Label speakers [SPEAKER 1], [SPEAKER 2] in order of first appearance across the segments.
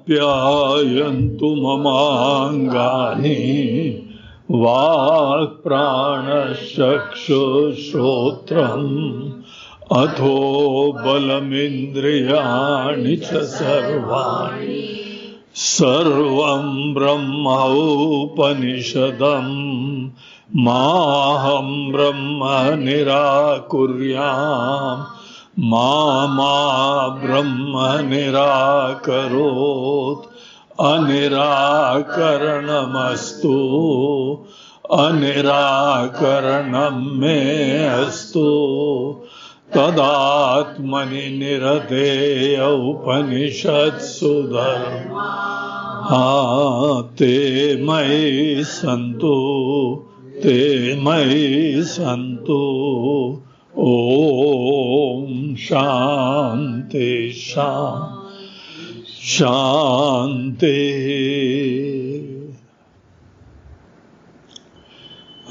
[SPEAKER 1] आप्यायन्तु ममाङ्गानि वाक् प्राणश्चक्षुश्रोत्रम् अथो बलमिन्द्रियाणि च सर्वाणि सर्वं ब्रह्मोपनिषदम् माहं ब्रह्म निराकुर्याम् मा ब्रह्म निराकरोत् अनिराकरणमस्तु अनिराकरणं मे अस्तु तदात्मनि निरतेय उपनिषत्सु धर्मा ते मयि सन्तु ओम शांति शांति।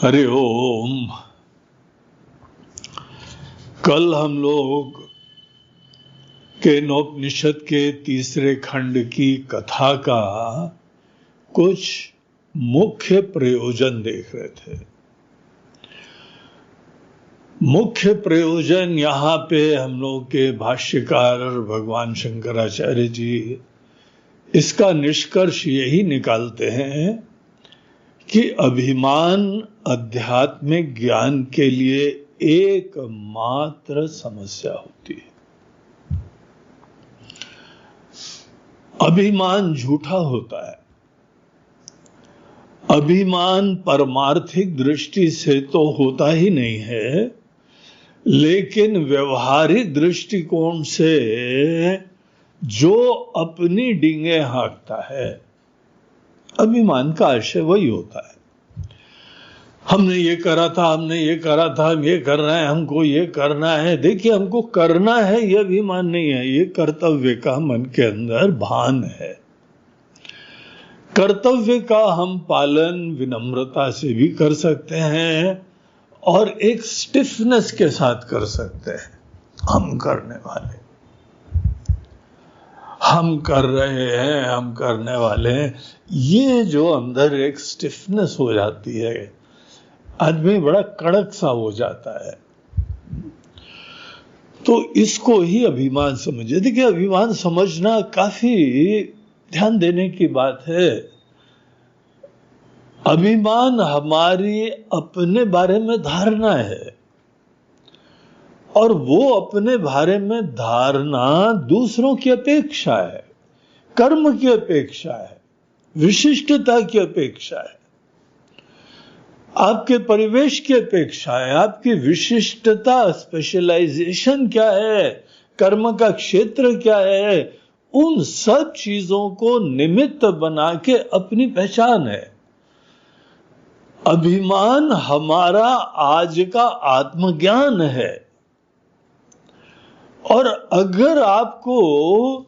[SPEAKER 1] हरि ओम। कल हम लोग केनोपनिषद के तीसरे खंड की कथा का कुछ मुख्य प्रयोजन देख रहे थे। मुख्य प्रयोजन यहाँ पे हम लोग के भाष्यकार भगवान शंकराचार्य जी इसका निष्कर्ष यही निकालते हैं कि अभिमान आध्यात्मिक ज्ञान के लिए एकमात्र समस्या होती है। अभिमान झूठा होता है। अभिमान परमार्थिक दृष्टि से तो होता ही नहीं है, लेकिन व्यवहारिक दृष्टिकोण से जो अपनी डींगे हाँकता है, अभिमान का आशय वही होता है। हमने ये करा था, हमने ये करा था, हम ये कर रहे हैं, हमको ये करना है। देखिए, हमको करना है ये अभिमान नहीं है, ये कर्तव्य का मन के अंदर भान है। कर्तव्य का हम पालन विनम्रता से भी कर सकते हैं और एक स्टिफनेस के साथ कर सकते हैं। हम करने वाले, हम कर रहे हैं, हम करने वाले हैं, ये जो अंदर एक स्टिफनेस हो जाती है, आदमी बड़ा कड़क सा हो जाता है। तो इसको ही अभिमान समझिए। देखिए, अभिमान समझना काफी ध्यान देने की बात है। अभिमान हमारी अपने बारे में धारणा है, और वो अपने बारे में धारणा दूसरों की अपेक्षा है, कर्म की अपेक्षा है, विशिष्टता की अपेक्षा है, आपके परिवेश की अपेक्षा है, आपकी विशिष्टता, स्पेशलाइजेशन क्या है, कर्म का क्षेत्र क्या है, उन सब चीजों को निमित्त बना के अपनी पहचान है। अभिमान हमारा आज का आत्मज्ञान है। और अगर आपको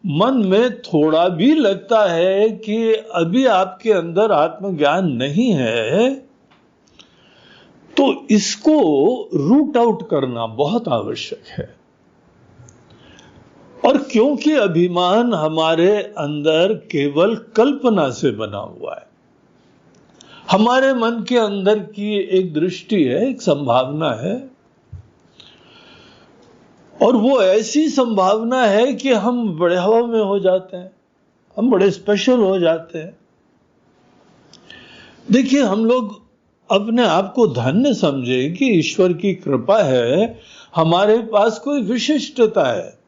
[SPEAKER 1] मन में थोड़ा भी लगता है कि अभी आपके अंदर आत्मज्ञान नहीं है, तो इसको रूट आउट करना बहुत आवश्यक है। और क्योंकि अभिमान हमारे अंदर केवल कल्पना से बना हुआ है, हमारे मन के अंदर की एक दृष्टि है, एक संभावना है, और वो ऐसी संभावना है कि हम बड़े हवा में हो जाते हैं, हम बड़े स्पेशल हो जाते हैं। देखिए, हम लोग अपने आप को धन्य समझे कि ईश्वर की कृपा है, हमारे पास कोई विशिष्टता है।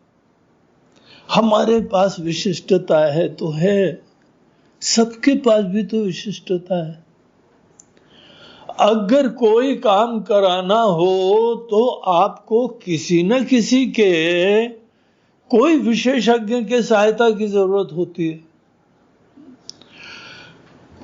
[SPEAKER 1] हमारे पास विशिष्टता है तो है, सबके पास भी तो विशिष्टता है। अगर कोई काम कराना हो तो आपको किसी न किसी के, कोई विशेषज्ञ के सहायता की जरूरत होती है।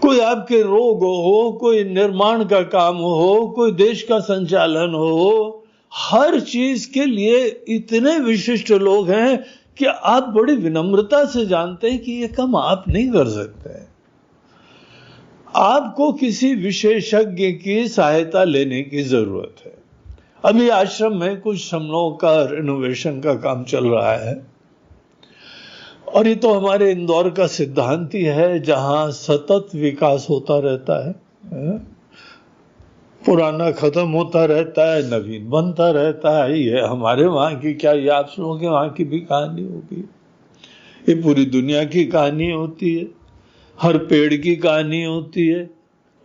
[SPEAKER 1] कोई आपके रोग हो, कोई निर्माण का काम हो, कोई देश का संचालन हो, हर चीज के लिए इतने विशिष्ट लोग हैं कि आप बड़ी विनम्रता से जानते हैं कि ये काम आप नहीं कर सकते। आपको किसी विशेषज्ञ की सहायता लेने की जरूरत है। अभी आश्रम में कुछ हम लोगों का रिनोवेशन का काम चल रहा है, और ये तो हमारे इंदौर का सिद्धांत ही है, जहां सतत विकास होता रहता है, पुराना खत्म होता रहता है, नवीन बनता रहता है। ये हमारे वहां की क्या, ये आप लोगों के वहां की भी कहानी होगी, ये पूरी दुनिया की कहानी होती है। हर पेड़ की कहानी होती है,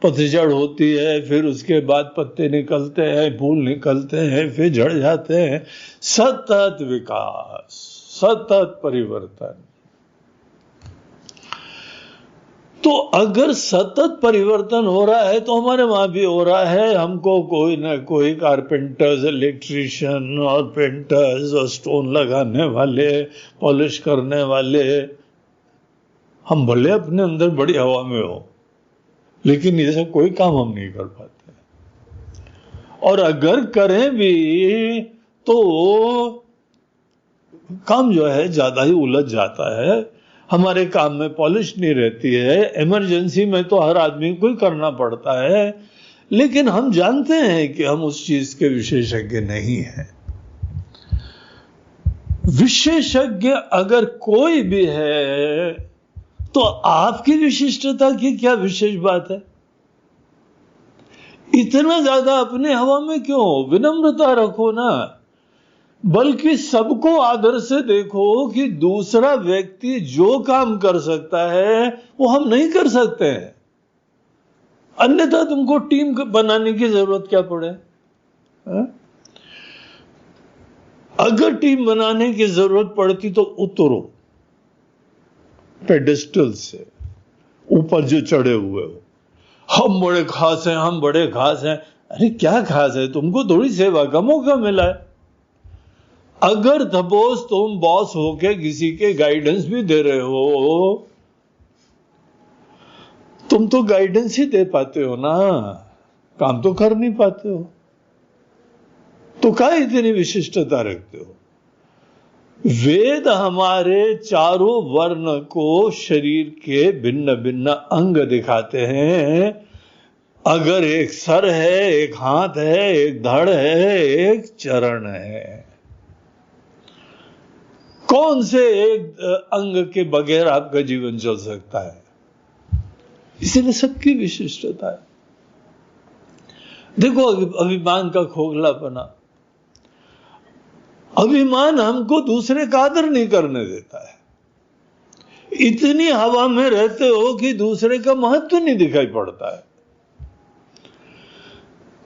[SPEAKER 1] पतझड़ होती है, फिर उसके बाद पत्ते निकलते हैं, फूल निकलते हैं, फिर झड़ जाते हैं। सतत विकास, सतत परिवर्तन। तो अगर सतत परिवर्तन हो रहा है तो हमारे वहां भी हो रहा है। हमको कोई ना कोई कारपेंटर्स, इलेक्ट्रिशियन और पेंटर्स और स्टोन लगाने वाले, पॉलिश करने वाले, हम भले अपने अंदर बड़ी हवा में हो, लेकिन ये सब कोई काम हम नहीं कर पाते। और अगर करें भी तो काम जो है ज्यादा ही उलझ जाता है, हमारे काम में पॉलिश नहीं रहती है। इमरजेंसी में तो हर आदमी को ही करना पड़ता है, लेकिन हम जानते हैं कि हम उस चीज के विशेषज्ञ नहीं हैं। विशेषज्ञ अगर कोई भी है तो आपकी विशिष्टता की क्या विशेष बात है? इतना ज्यादा अपने हवा में क्यों? विनम्रता रखो ना, बल्कि सबको आदर से देखो कि दूसरा व्यक्ति जो काम कर सकता है वो हम नहीं कर सकते हैं, अन्यथा तुमको टीम बनाने की जरूरत क्या पड़े? अगर टीम बनाने की जरूरत पड़ती तो उतरो पेडेस्टल से, ऊपर जो चढ़े हुए हो, हम बड़े खास हैं, हम बड़े खास हैं। अरे क्या खास है? तुमको थोड़ी सेवा का मौका मिला है। अगर सपोज तुम बॉस होके किसी के गाइडेंस भी दे रहे हो, तुम तो गाइडेंस ही दे पाते हो ना, काम तो कर नहीं पाते हो, तो क्या इतनी विशिष्टता रखते हो? वेद हमारे चारों वर्ण को शरीर के भिन्न भिन्न अंग दिखाते हैं। अगर एक सर है, एक हाथ है, एक धड़ है, एक चरण है, कौन से एक अंग के बगैर आपका जीवन चल सकता है? इसीलिए सबकी विशिष्टता है। देखो अभिमान का खोखलापना, अभिमान हमको दूसरे का आदर नहीं करने देता है। इतनी हवा में रहते हो कि दूसरे का महत्व नहीं दिखाई पड़ता है।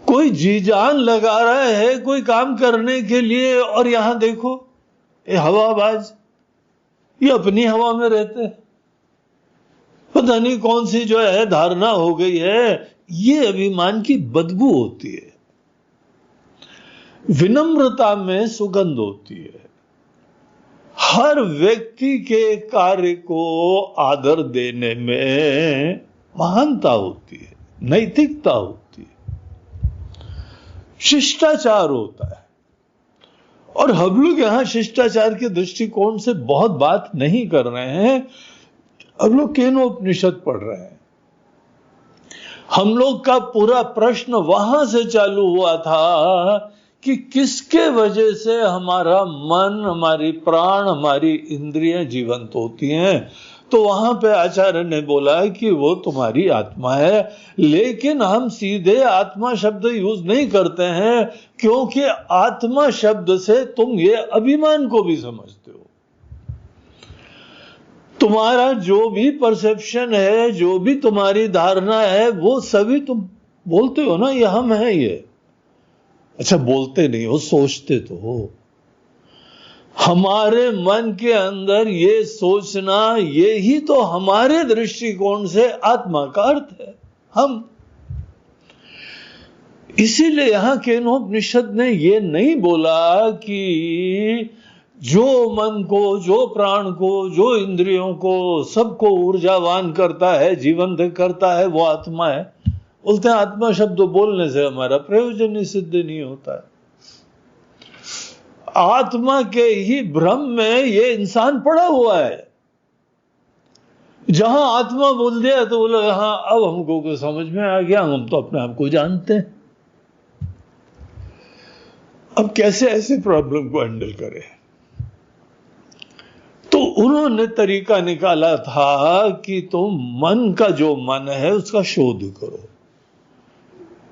[SPEAKER 1] कोई जी जान लगा रहा है कोई काम करने के लिए, और यहां देखो ये हवाबाज, ये अपनी हवा में रहते हैं। पता नहीं कौन सी जो है धारणा हो गई है, ये अभिमान की बदबू होती है। विनम्रता में सुगंध होती है। हर व्यक्ति के कार्य को आदर देने में महानता होती है, नैतिकता होती है, शिष्टाचार होता है। और हम लोग यहां शिष्टाचार के दृष्टिकोण से बहुत बात नहीं कर रहे हैं, हम लोग केनोपनिषद पढ़ रहे हैं। हम लोग का पूरा प्रश्न वहां से चालू हुआ था कि किसके वजह से हमारा मन, हमारी प्राण, हमारी इंद्रियां जीवंत होती हैं। तो वहां पे आचार्य ने बोला कि वो तुम्हारी आत्मा है, लेकिन हम सीधे आत्मा शब्द यूज नहीं करते हैं, क्योंकि आत्मा शब्द से तुम ये अभिमान को भी समझते हो। तुम्हारा जो भी परसेप्शन है, जो भी तुम्हारी धारणा है, वो सभी तुम बोलते हो ना, ये हम है ये। अच्छा, बोलते नहीं हो, सोचते तो हो। हमारे मन के अंदर ये सोचना, ये ही तो हमारे दृष्टिकोण से आत्मा का अर्थ है, हम। इसीलिए यहां केनोपनिषद ने ये नहीं बोला कि जो मन को, जो प्राण को, जो इंद्रियों को, सबको ऊर्जावान करता है, जीवंत करता है, वो आत्मा है। बोलते हैं आत्मा शब्द बोलने से हमारा प्रयोजन ही सिद्ध नहीं होता है। आत्मा के ही भ्रम में ये इंसान पड़ा हुआ है। जहां आत्मा बोल दिया तो बोला हाँ अब हमको को समझ में आ गया, हम तो अपने आप को जानते हैं। अब कैसे ऐसे प्रॉब्लम को हैंडल करें? तो उन्होंने तरीका निकाला था कि तुम मन का जो मन है उसका शोध करो।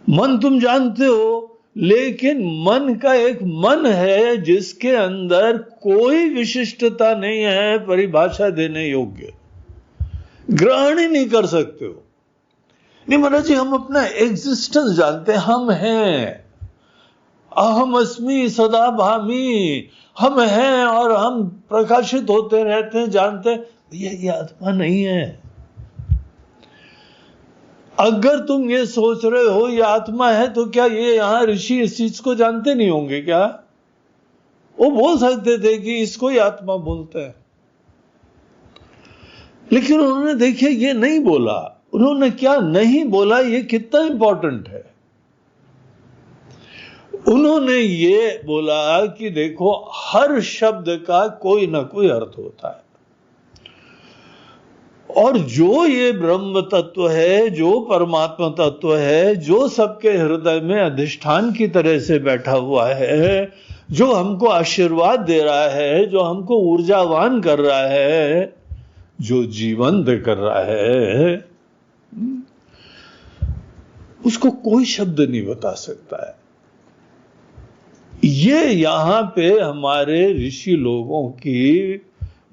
[SPEAKER 1] मन तुम जानते हो, लेकिन मन का एक मन है जिसके अंदर कोई विशिष्टता नहीं है, परिभाषा देने योग्य, ग्रहण ही नहीं कर सकते हो। नहीं महाराज जी, हम अपना एग्जिस्टेंस जानते हैं, हम हैं, अहम अस्मि सदा भामी, हम हैं और हम प्रकाशित होते रहते हैं, जानते हैं। ये आत्मा नहीं है। अगर तुम ये सोच रहे हो ये आत्मा है, तो क्या ये यहां ऋषि इस चीज को जानते नहीं होंगे क्या? वो बोल सकते थे कि इसको ही आत्मा बोलते हैं, लेकिन उन्होंने देखिए ये नहीं बोला। उन्होंने क्या नहीं बोला, ये कितना इंपॉर्टेंट है। उन्होंने ये बोला कि देखो, हर शब्द का कोई ना कोई अर्थ होता है, और जो ये ब्रह्म तत्व है, जो परमात्मा तत्व है, जो सबके हृदय में अधिष्ठान की तरह से बैठा हुआ है, जो हमको आशीर्वाद दे रहा है, जो हमको ऊर्जावान कर रहा है, जो जीवन दे कर रहा है, उसको कोई शब्द नहीं बता सकता है। ये यहां पे हमारे ऋषि लोगों की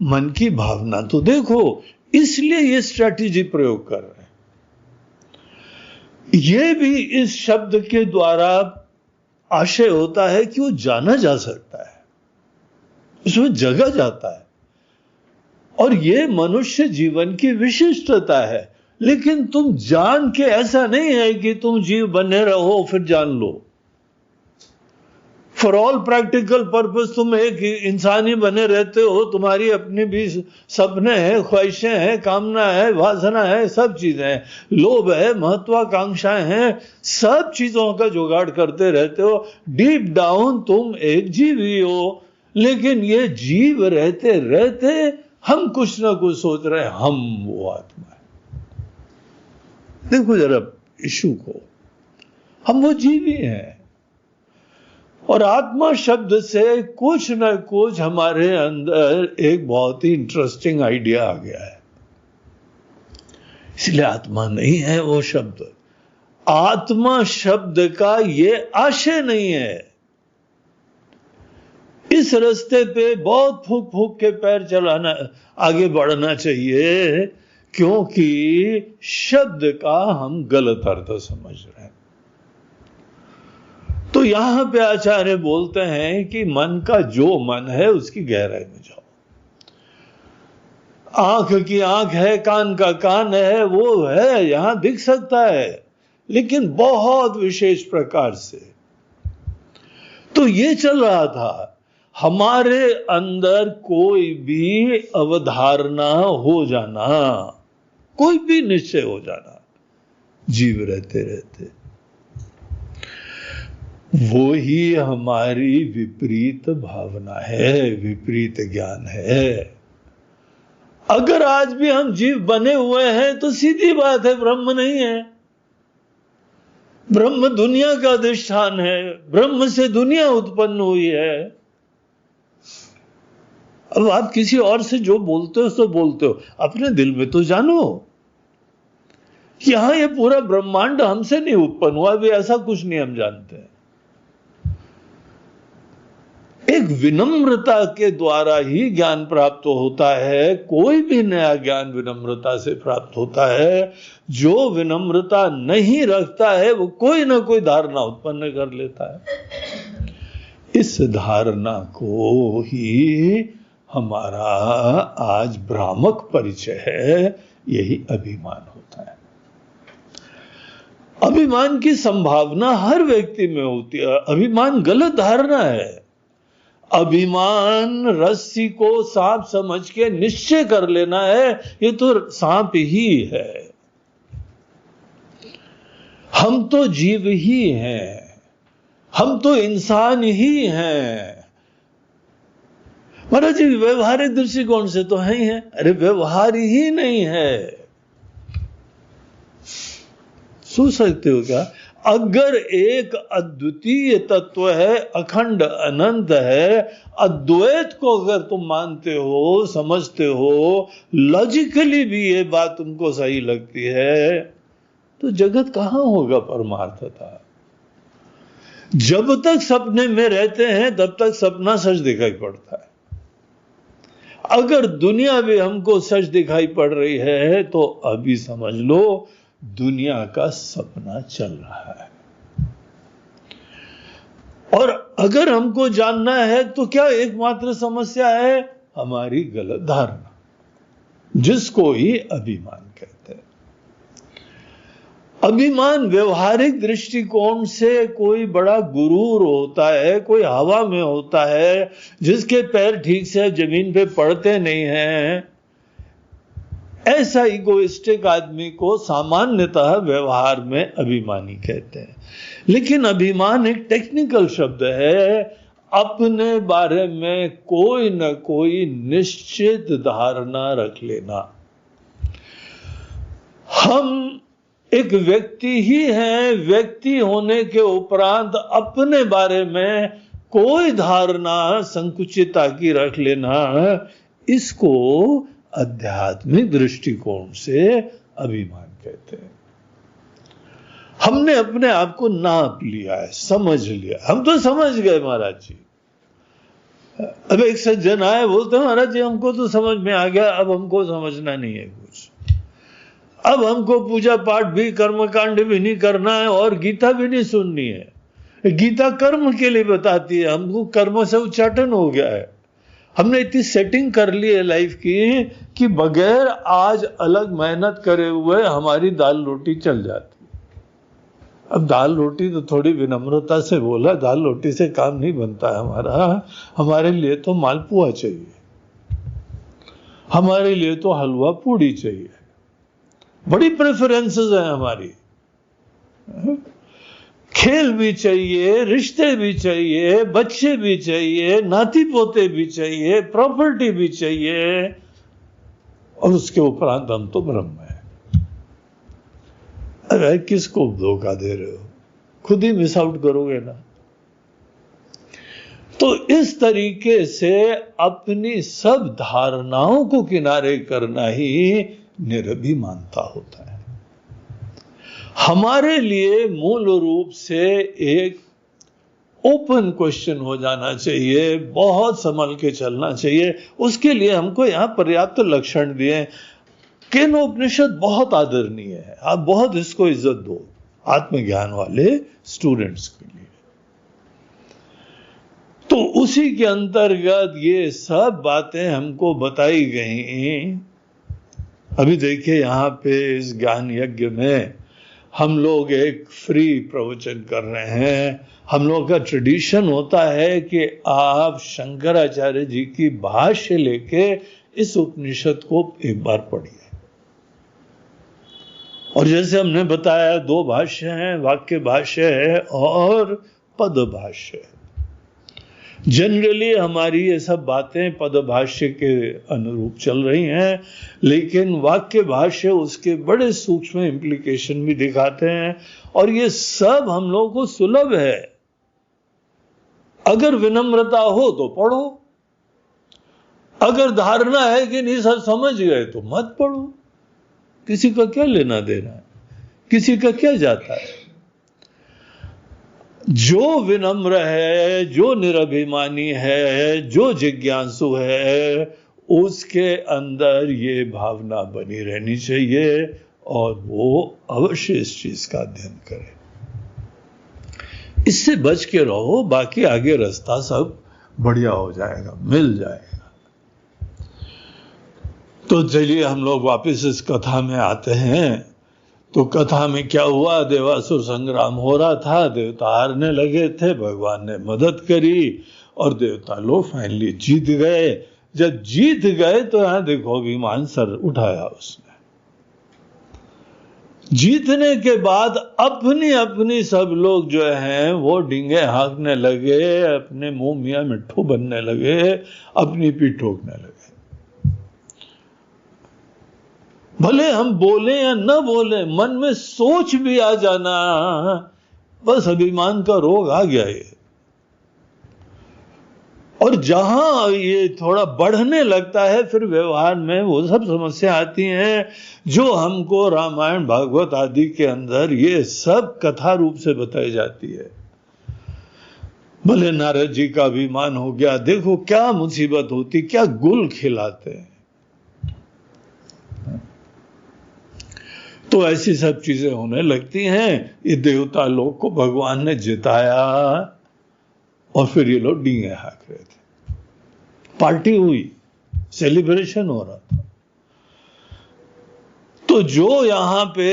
[SPEAKER 1] मन की भावना तो देखो, इसलिए ये स्ट्रैटेजी प्रयोग कर रहे हैं। ये भी इस शब्द के द्वारा आशय होता है कि वो जाना जा सकता है, उसमें जगा जाता है, और ये मनुष्य जीवन की विशिष्टता है। लेकिन तुम जान के ऐसा नहीं है कि तुम जीव बने रहो फिर जान लो। फॉर ऑल प्रैक्टिकल पर्पस तुम एक इंसान ही बने रहते हो, तुम्हारी अपनी भी सपने हैं, ख्वाहिशें हैं, कामना है, वासना है, सब चीजें हैं, लोभ है, महत्वाकांक्षाएं हैं, सब चीजों का जुगाड़ करते रहते हो। डीप डाउन तुम एक जीव ही हो, लेकिन ये जीव रहते रहते हम कुछ ना कुछ सोच रहे हैं हम वो आत्मा है। देखो जरा इशू को, हम वो जीव ही हैं, और आत्मा शब्द से कुछ न कुछ हमारे अंदर एक बहुत ही इंटरेस्टिंग आइडिया आ गया है। इसलिए आत्मा नहीं है वो शब्द, आत्मा शब्द का ये आशय नहीं है। इस रास्ते पे बहुत फूक फूक के पैर चलाना, आगे बढ़ना चाहिए, क्योंकि शब्द का हम गलत अर्थ समझ रहे हैं। तो यहां पे आचार्य बोलते हैं कि मन का जो मन है उसकी गहराई में जाओ। आंख की आंख है, कान का कान है, वो है, यहां दिख सकता है, लेकिन बहुत विशेष प्रकार से। तो ये चल रहा था, हमारे अंदर कोई भी अवधारणा हो जाना, कोई भी निश्चय हो जाना, जीव रहते रहते, वो ही हमारी विपरीत भावना है, विपरीत ज्ञान है। अगर आज भी हम जीव बने हुए हैं तो सीधी बात है, ब्रह्म नहीं है। ब्रह्म दुनिया का अधिष्ठान है, ब्रह्म से दुनिया उत्पन्न हुई है। अब आप किसी और से जो बोलते हो तो बोलते हो, अपने दिल में तो जानो कि यहां ये पूरा ब्रह्मांड हमसे नहीं उत्पन्न हुआ, भी ऐसा कुछ नहीं हम जानते हैं। एक विनम्रता के द्वारा ही ज्ञान प्राप्त होता है, कोई भी नया ज्ञान विनम्रता से प्राप्त होता है। जो विनम्रता नहीं रखता है वो कोई ना कोई धारणा उत्पन्न कर लेता है। इस धारणा को ही हमारा आज भ्रामक परिचय है, यही अभिमान होता है। अभिमान की संभावना हर व्यक्ति में होती है। अभिमान गलत धारणा है। अभिमान रस्सी को सांप समझ के निश्चय कर लेना है, ये तो सांप ही है। हम तो जीव ही हैं, हम तो इंसान ही हैं। महाराज जी व्यवहारिक दृष्टिकोण से तो है ही है, अरे व्यवहार ही नहीं है। सोच सकते हो क्या? अगर एक अद्वितीय तत्व है, अखंड अनंत है, अद्वैत को अगर तुम मानते हो, समझते हो, लॉजिकली भी ये बात तुमको सही लगती है, तो जगत कहां होगा परमार्थता? जब तक सपने में रहते हैं तब तक सपना सच दिखाई पड़ता है। अगर दुनिया भी हमको सच दिखाई पड़ रही है तो अभी समझ लो दुनिया का सपना चल रहा है। और अगर हमको जानना है तो क्या एकमात्र समस्या है? हमारी गलत धारणा, जिसको ही अभिमान कहते हैं। अभिमान व्यवहारिक दृष्टिकोण से कोई बड़ा गुरूर होता है, कोई हवा में होता है, जिसके पैर ठीक से जमीन पे पड़ते नहीं हैं। ऐसा इगोइस्टिक आदमी को सामान्यतः व्यवहार में अभिमानी कहते हैं। लेकिन अभिमान एक टेक्निकल शब्द है, अपने बारे में कोई न कोई निश्चित धारणा रख लेना। हम एक व्यक्ति ही हैं, व्यक्ति होने के उपरांत अपने बारे में कोई धारणा संकुचितता की रख लेना, इसको आध्यात्मिक दृष्टिकोण से अभिमान कहते हैं। हमने अपने आप को नाप लिया है, समझ लिया, हम तो समझ गए महाराज जी। अब एक सज्जन आए, बोलते हैं महाराज जी हमको तो समझ में आ गया, अब हमको समझना नहीं है कुछ, अब हमको पूजा पाठ भी कर्मकांड भी नहीं करना है और गीता भी नहीं सुननी है। गीता कर्म के लिए बताती है, हमको कर्म से उच्चाटन हो गया है। हमने इतनी सेटिंग कर ली है लाइफ की कि बगैर आज अलग मेहनत करे हुए हमारी दाल रोटी चल जाती। अब दाल रोटी तो थोड़ी विनम्रता से बोला, दाल रोटी से काम नहीं बनता है हमारा। हमारे लिए तो मालपुआ चाहिए, हमारे लिए तो हलवा पूड़ी चाहिए, बड़ी प्रेफरेंसेस हैं हमारी। खेल भी चाहिए, रिश्ते भी चाहिए, बच्चे भी चाहिए, नाती पोते भी चाहिए, प्रॉपर्टी भी चाहिए, और उसके उपरांत हम तो ब्रह्म है। अरे किसको धोखा दे रहे हो? खुद ही मिस आउट करोगे ना। तो इस तरीके से अपनी सब धारणाओं को किनारे करना ही निरभिमानता होता है। हमारे लिए मूल रूप से एक ओपन क्वेश्चन हो जाना चाहिए, बहुत संभल के चलना चाहिए। उसके लिए हमको यहां पर्याप्त लक्षण दिए। केनोपनिषद बहुत आदरणीय है, आप बहुत इसको इज्जत दो आत्मज्ञान वाले स्टूडेंट्स के लिए। तो उसी के अंतर्गत ये सब बातें हमको बताई गई। अभी देखिए यहां पे इस ज्ञान यज्ञ में हम लोग एक फ्री प्रवचन कर रहे हैं। हम लोग का ट्रेडिशन होता है कि आप शंकराचार्य जी की भाष्य लेके इस उपनिषद को एक बार पढ़िए। और जैसे हमने बताया 2 भाष्य हैं, वाक्य भाष्य है और पद भाष्य है। जनरली हमारी ये सब बातें पद भाष्य के अनुरूप चल रही हैं, लेकिन वाक्य भाष्य उसके बड़े सूक्ष्म इंप्लीकेशन भी दिखाते हैं। और ये सब हम लोगों को सुलभ है। अगर विनम्रता हो तो पढ़ो, अगर धारणा है कि नहीं सब समझ गए तो मत पढ़ो। किसी का क्या लेना देना है, किसी का क्या जाता है। जो विनम्र है, जो निरभिमानी है, जो जिज्ञासु है, उसके अंदर ये भावना बनी रहनी चाहिए और वो अवश्य इस चीज का अध्ययन करे। इससे बच के रहो, बाकी आगे रास्ता सब बढ़िया हो जाएगा, मिल जाएगा। तो चलिए हम लोग वापस इस कथा में आते हैं। तो कथा में क्या हुआ? देवासुर संग्राम हो रहा था, देवता हारने लगे थे, भगवान ने मदद करी और देवता लोग फाइनली जीत गए। जब जीत गए तो यहां देखो अभिमान सर उठाया उसने। जीतने के बाद अपनी अपनी सब लोग जो हैं वो डींगे हाँकने लगे, अपने मुंह मियां मिट्ठू बनने लगे, अपनी पीठ ठोकने लगे। भले हम बोले या न बोले, मन में सोच भी आ जाना बस अभिमान का रोग आ गया ये। और जहां ये थोड़ा बढ़ने लगता है फिर व्यवहार में वो सब समस्या आती हैं जो हमको रामायण भागवत आदि के अंदर ये सब कथा रूप से बताई जाती है। भले नारद जी का अभिमान हो गया, देखो क्या मुसीबत होती, क्या गुल खिलाते हैं। तो ऐसी सब चीजें होने लगती हैं। ये देवता लोग को भगवान ने जिताया और फिर ये लोग डींगे हाँक रहे थे, पार्टी हुई, सेलिब्रेशन हो रहा था। तो जो यहां पे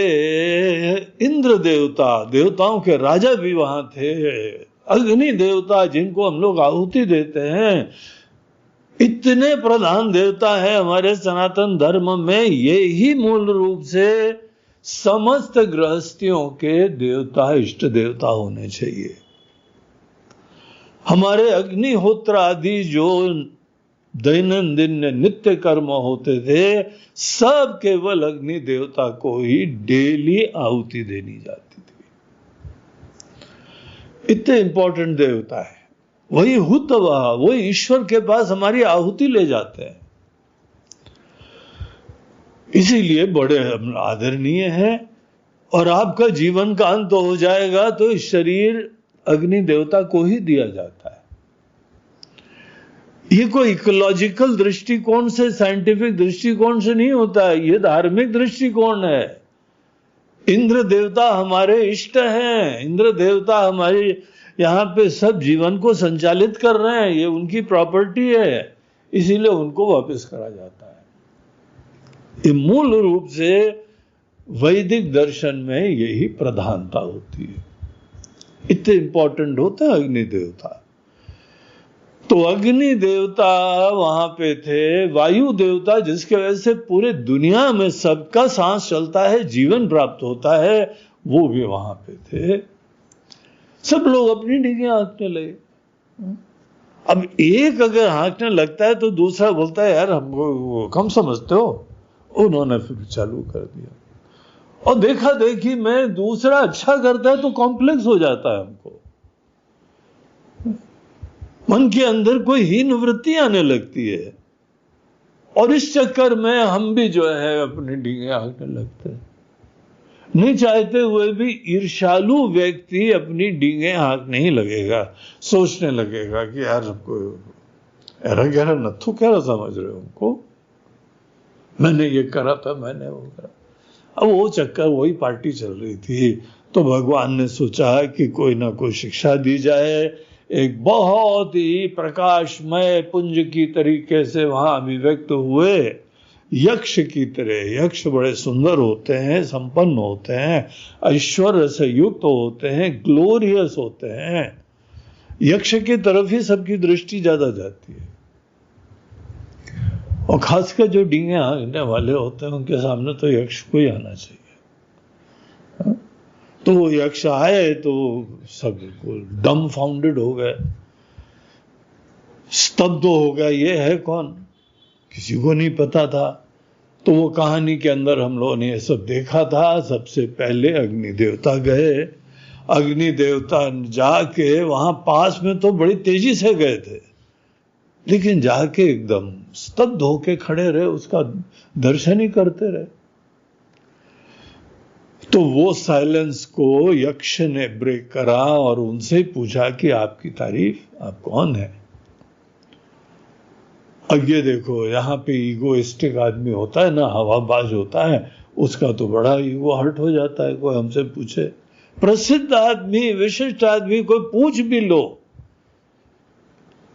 [SPEAKER 1] इंद्र देवता, देवताओं के राजा भी वहां थे, अग्नि देवता जिनको हम लोग आहुति देते हैं, इतने प्रधान देवता है हमारे सनातन धर्म में। ये ही मूल रूप से समस्त गृहस्थियों के देवता, इष्ट देवता होने चाहिए। हमारे अग्निहोत्र आदि जो दैनंदिन नित्य कर्म होते थे, सब केवल अग्नि देवता को ही डेली आहुति देनी जाती थी। इतने इंपॉर्टेंट देवता है। वही हुतवाह, वही ईश्वर के पास हमारी आहुति ले जाते हैं। इसीलिए बड़े आदरणीय है। और आपका जीवन का अंत हो जाएगा तो इस शरीर अग्नि देवता को ही दिया जाता है। ये कोई इकोलॉजिकल दृष्टिकोण से, साइंटिफिक दृष्टिकोण से नहीं होता है, ये धार्मिक दृष्टिकोण है। इंद्र देवता हमारे इष्ट हैं, इंद्र देवता हमारे यहाँ पे सब जीवन को संचालित कर रहे हैं, ये उनकी प्रॉपर्टी है, इसीलिए उनको वापस करा जाता है। ये मूल रूप से वैदिक दर्शन में यही प्रधानता होती है। इतने इंपॉर्टेंट होता है अग्नि देवता। तो अग्नि देवता वहां पे थे, वायु देवता जिसके वजह से पूरे दुनिया में सबका सांस चलता है, जीवन प्राप्त होता है, वो भी वहां पे थे। सब लोग अपनी डिग्गी हाँकने लगे। अब एक अगर हाँकने लगता है तो दूसरा बोलता है यार हमको कम समझते हो। उन्होंने फिर चालू कर दिया और देखा देखी में दूसरा अच्छा करता है तो कॉम्प्लेक्स हो जाता है हमको, मन के अंदर कोई हीन वृत्ति आने लगती है और इस चक्कर में हम भी जो है अपनी डींगे हाँकने लगते हैं। नहीं चाहते हुए भी ईर्ष्यालु व्यक्ति अपनी डींगे हाँकने ही लगेगा, सोचने लगेगा कि यार हमको ऐरा गहरा नथु क्या समझ रहे हो हमको, मैंने ये करा था, मैंने वो करा। अब वो चक्कर, वही पार्टी चल रही थी। तो भगवान ने सोचा कि कोई ना कोई शिक्षा दी जाए। एक बहुत ही प्रकाशमय पुंज की तरीके से वहां अभिव्यक्त हुए, यक्ष की तरह। यक्ष बड़े सुंदर होते हैं, संपन्न होते हैं, ऐश्वर्य से युक्त होते हैं, ग्लोरियस होते हैं। यक्ष की तरफ ही सबकी दृष्टि ज्यादा जाती है। और खासकर जो डींगे हाँकने वाले होते हैं उनके सामने तो यक्ष को ही आना चाहिए। तो वो यक्ष आए तो सब बिल्कुल डम फाउंडेड हो गए, स्तब्ध हो गया, ये है कौन, किसी को नहीं पता था। तो वो कहानी के अंदर हम लोगों ने ये सब देखा था। सबसे पहले अग्नि देवता गए। अग्नि देवता जाके वहां पास में तो बड़ी तेजी से गए थे, लेकिन जाके एकदम स्तब्ध होके खड़े रहे, उसका दर्शन ही करते रहे। तो वो साइलेंस को यक्ष ने ब्रेक करा और उनसे पूछा कि आपकी तारीफ, आप कौन है। अब ये देखो, यहाँ पे ईगोइस्टिक आदमी होता है ना, हवाबाज होता है, उसका तो बड़ा ईगो हर्ट हो जाता है। कोई हमसे पूछे, प्रसिद्ध आदमी, विशिष्ट आदमी, कोई पूछ भी लो,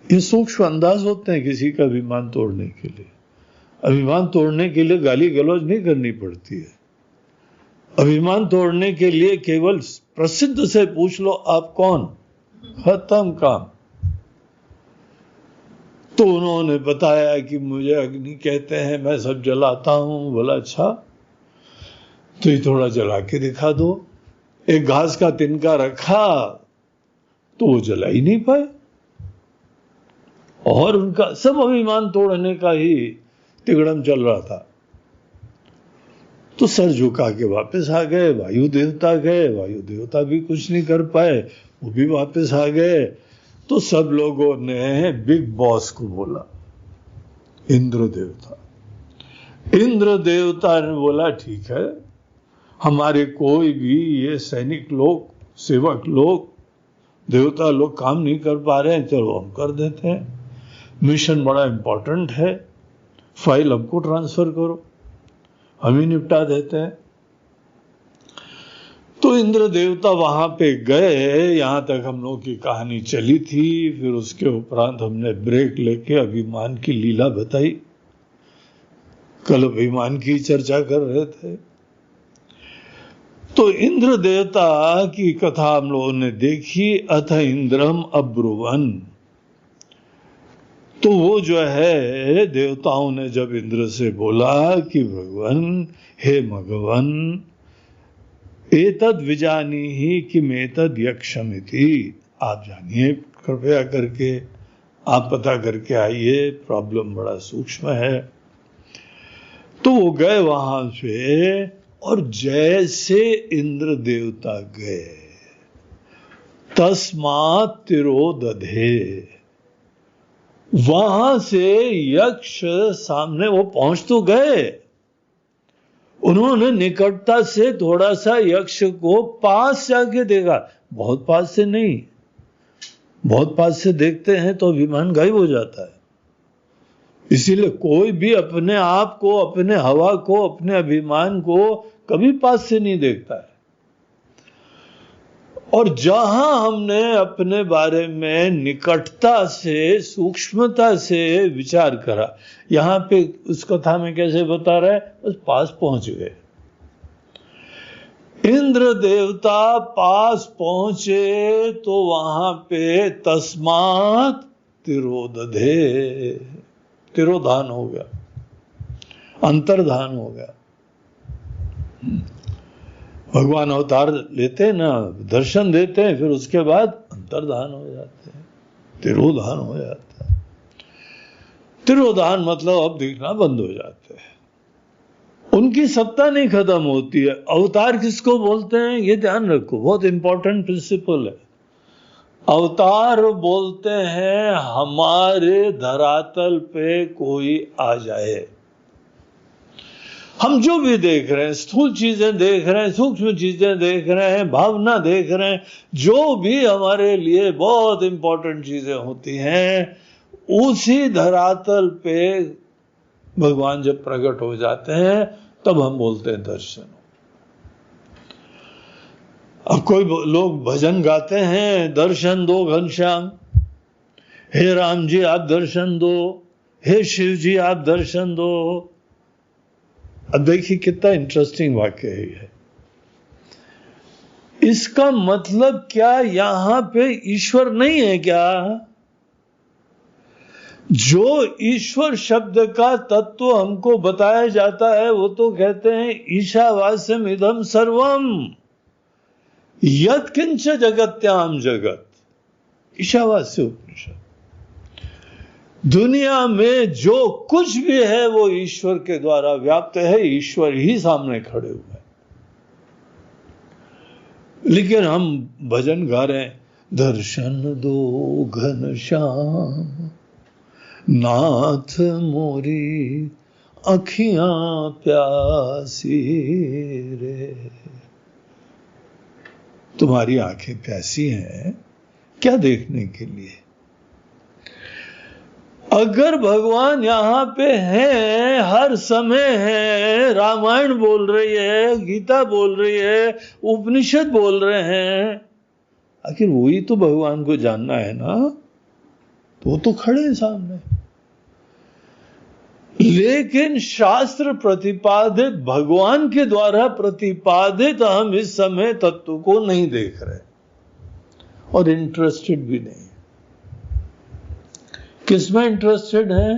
[SPEAKER 1] ये सूक्ष्म अंदाज होते हैं किसी का अभिमान तोड़ने के लिए। अभिमान तोड़ने के लिए गाली गलौज नहीं करनी पड़ती है। अभिमान तोड़ने के लिए केवल प्रसिद्ध से पूछ लो आप कौन, खत्म काम। तो उन्होंने बताया कि मुझे अग्नि कहते हैं, मैं सब जलाता हूं। बोला अच्छा, तो ये थोड़ा जला के दिखा दो। एक घास का तिनका रखा तो वो जला ही नहीं पाए, और उनका सब अभिमान तोड़ने का ही तिगड़म चल रहा था। तो सर झुका के वापस आ गए। वायु देवता गए, वायु देवता भी कुछ नहीं कर पाए, वो भी वापस आ गए। तो सब लोगों ने बिग बॉस को बोला, इंद्र देवता। इंद्र देवता ने बोला ठीक है, हमारे कोई भी ये सैनिक लोग, सेवक लोग, देवता लोग काम नहीं कर पा रहे हैं, चलो हम कर देते हैं। मिशन बड़ा इंपॉर्टेंट है, फाइल हमको ट्रांसफर करो, हम ही निपटा देते हैं। तो इंद्र देवता वहां पे गए। यहां तक हम लोग की कहानी चली थी। फिर उसके उपरांत हमने ब्रेक लेके अभिमान की लीला बताई। कल अभिमान की चर्चा कर रहे थे। तो इंद्र देवता की कथा हम लोगों ने देखी। अथ इंद्रम अब्रुवन, तो वो जो है देवताओं ने जब इंद्र से बोला कि भगवान, हे भगवान, एतद विजानी ही कि मेतद यक्षमिति, आप जानिए कृपया करके, आप पता करके आइए, प्रॉब्लम बड़ा सूक्ष्म है। तो वो गए वहां से, और जैसे इंद्र देवता गए, तस्मात् तिरोदधे, वहां से यक्ष सामने, वो पहुंच तो गए, उन्होंने निकटता से थोड़ा सा यक्ष को पास जाके देखा, बहुत पास से नहीं। बहुत पास से देखते हैं तो अभिमान गायब हो जाता है। इसीलिए कोई भी अपने आप को, अपने हवा को, अपने अभिमान को कभी पास से नहीं देखता है। और जहां हमने अपने बारे में निकटता से, सूक्ष्मता से विचार करा, यहां पे उस कथा में कैसे बता रहा है, बस पास पहुंच गए। इंद्र देवता पास पहुंचे तो वहां पे तस्मात् तिरोदधे, तिरोधान हो गया, अंतर्धान हो गया। भगवान अवतार लेते हैं ना, दर्शन देते हैं, फिर उसके बाद अंतर्धान हो जाते हैं, तिरोधान हो जाता है। तिरोधान मतलब अब दिखना बंद हो जाते हैं, उनकी सत्ता नहीं खत्म होती है। अवतार किसको बोलते हैं, ये ध्यान रखो, बहुत इंपॉर्टेंट प्रिंसिपल है। अवतार बोलते हैं हमारे धरातल पे कोई आ जाए। हम जो भी देख रहे हैं, स्थूल चीजें देख रहे हैं, सूक्ष्म चीजें देख रहे हैं, भावना देख रहे हैं, जो भी हमारे लिए बहुत इंपॉर्टेंट चीजें होती हैं, उसी धरातल पे भगवान जब प्रकट हो जाते हैं तब हम बोलते हैं दर्शन। अब कोई लोग भजन गाते हैं, दर्शन दो घनश्याम, हे राम जी आप दर्शन दो, हे शिव जी आप दर्शन दो। अब देखिए कितना इंटरेस्टिंग वाक्य है। इसका मतलब क्या यहां पे ईश्वर नहीं है क्या? जो ईश्वर शब्द का तत्व हमको बताया जाता है वो तो कहते हैं ईशावास्यम इदम सर्वम यत्किंच जगत्याम जगत, ईशावास्य उपनिषद। दुनिया में जो कुछ भी है वो ईश्वर के द्वारा व्याप्त है, ईश्वर ही सामने खड़े हुए हैं। लेकिन हम भजन गा रहे हैं, दर्शन दो घनश्याम नाथ मोरी अखियां प्यासी रे। तुम्हारी आंखें प्यासी हैं क्या देखने के लिए? अगर भगवान यहां पे हैं, हर समय है, रामायण बोल रही है, गीता बोल रही है, उपनिषद बोल रहे हैं, आखिर वही तो भगवान को जानना है ना, तो वो तो खड़े हैं सामने। लेकिन शास्त्र प्रतिपादित, भगवान के द्वारा प्रतिपादित हम इस समय तत्व को नहीं देख रहे और इंटरेस्टेड भी नहीं। किसमें इंटरेस्टेड है?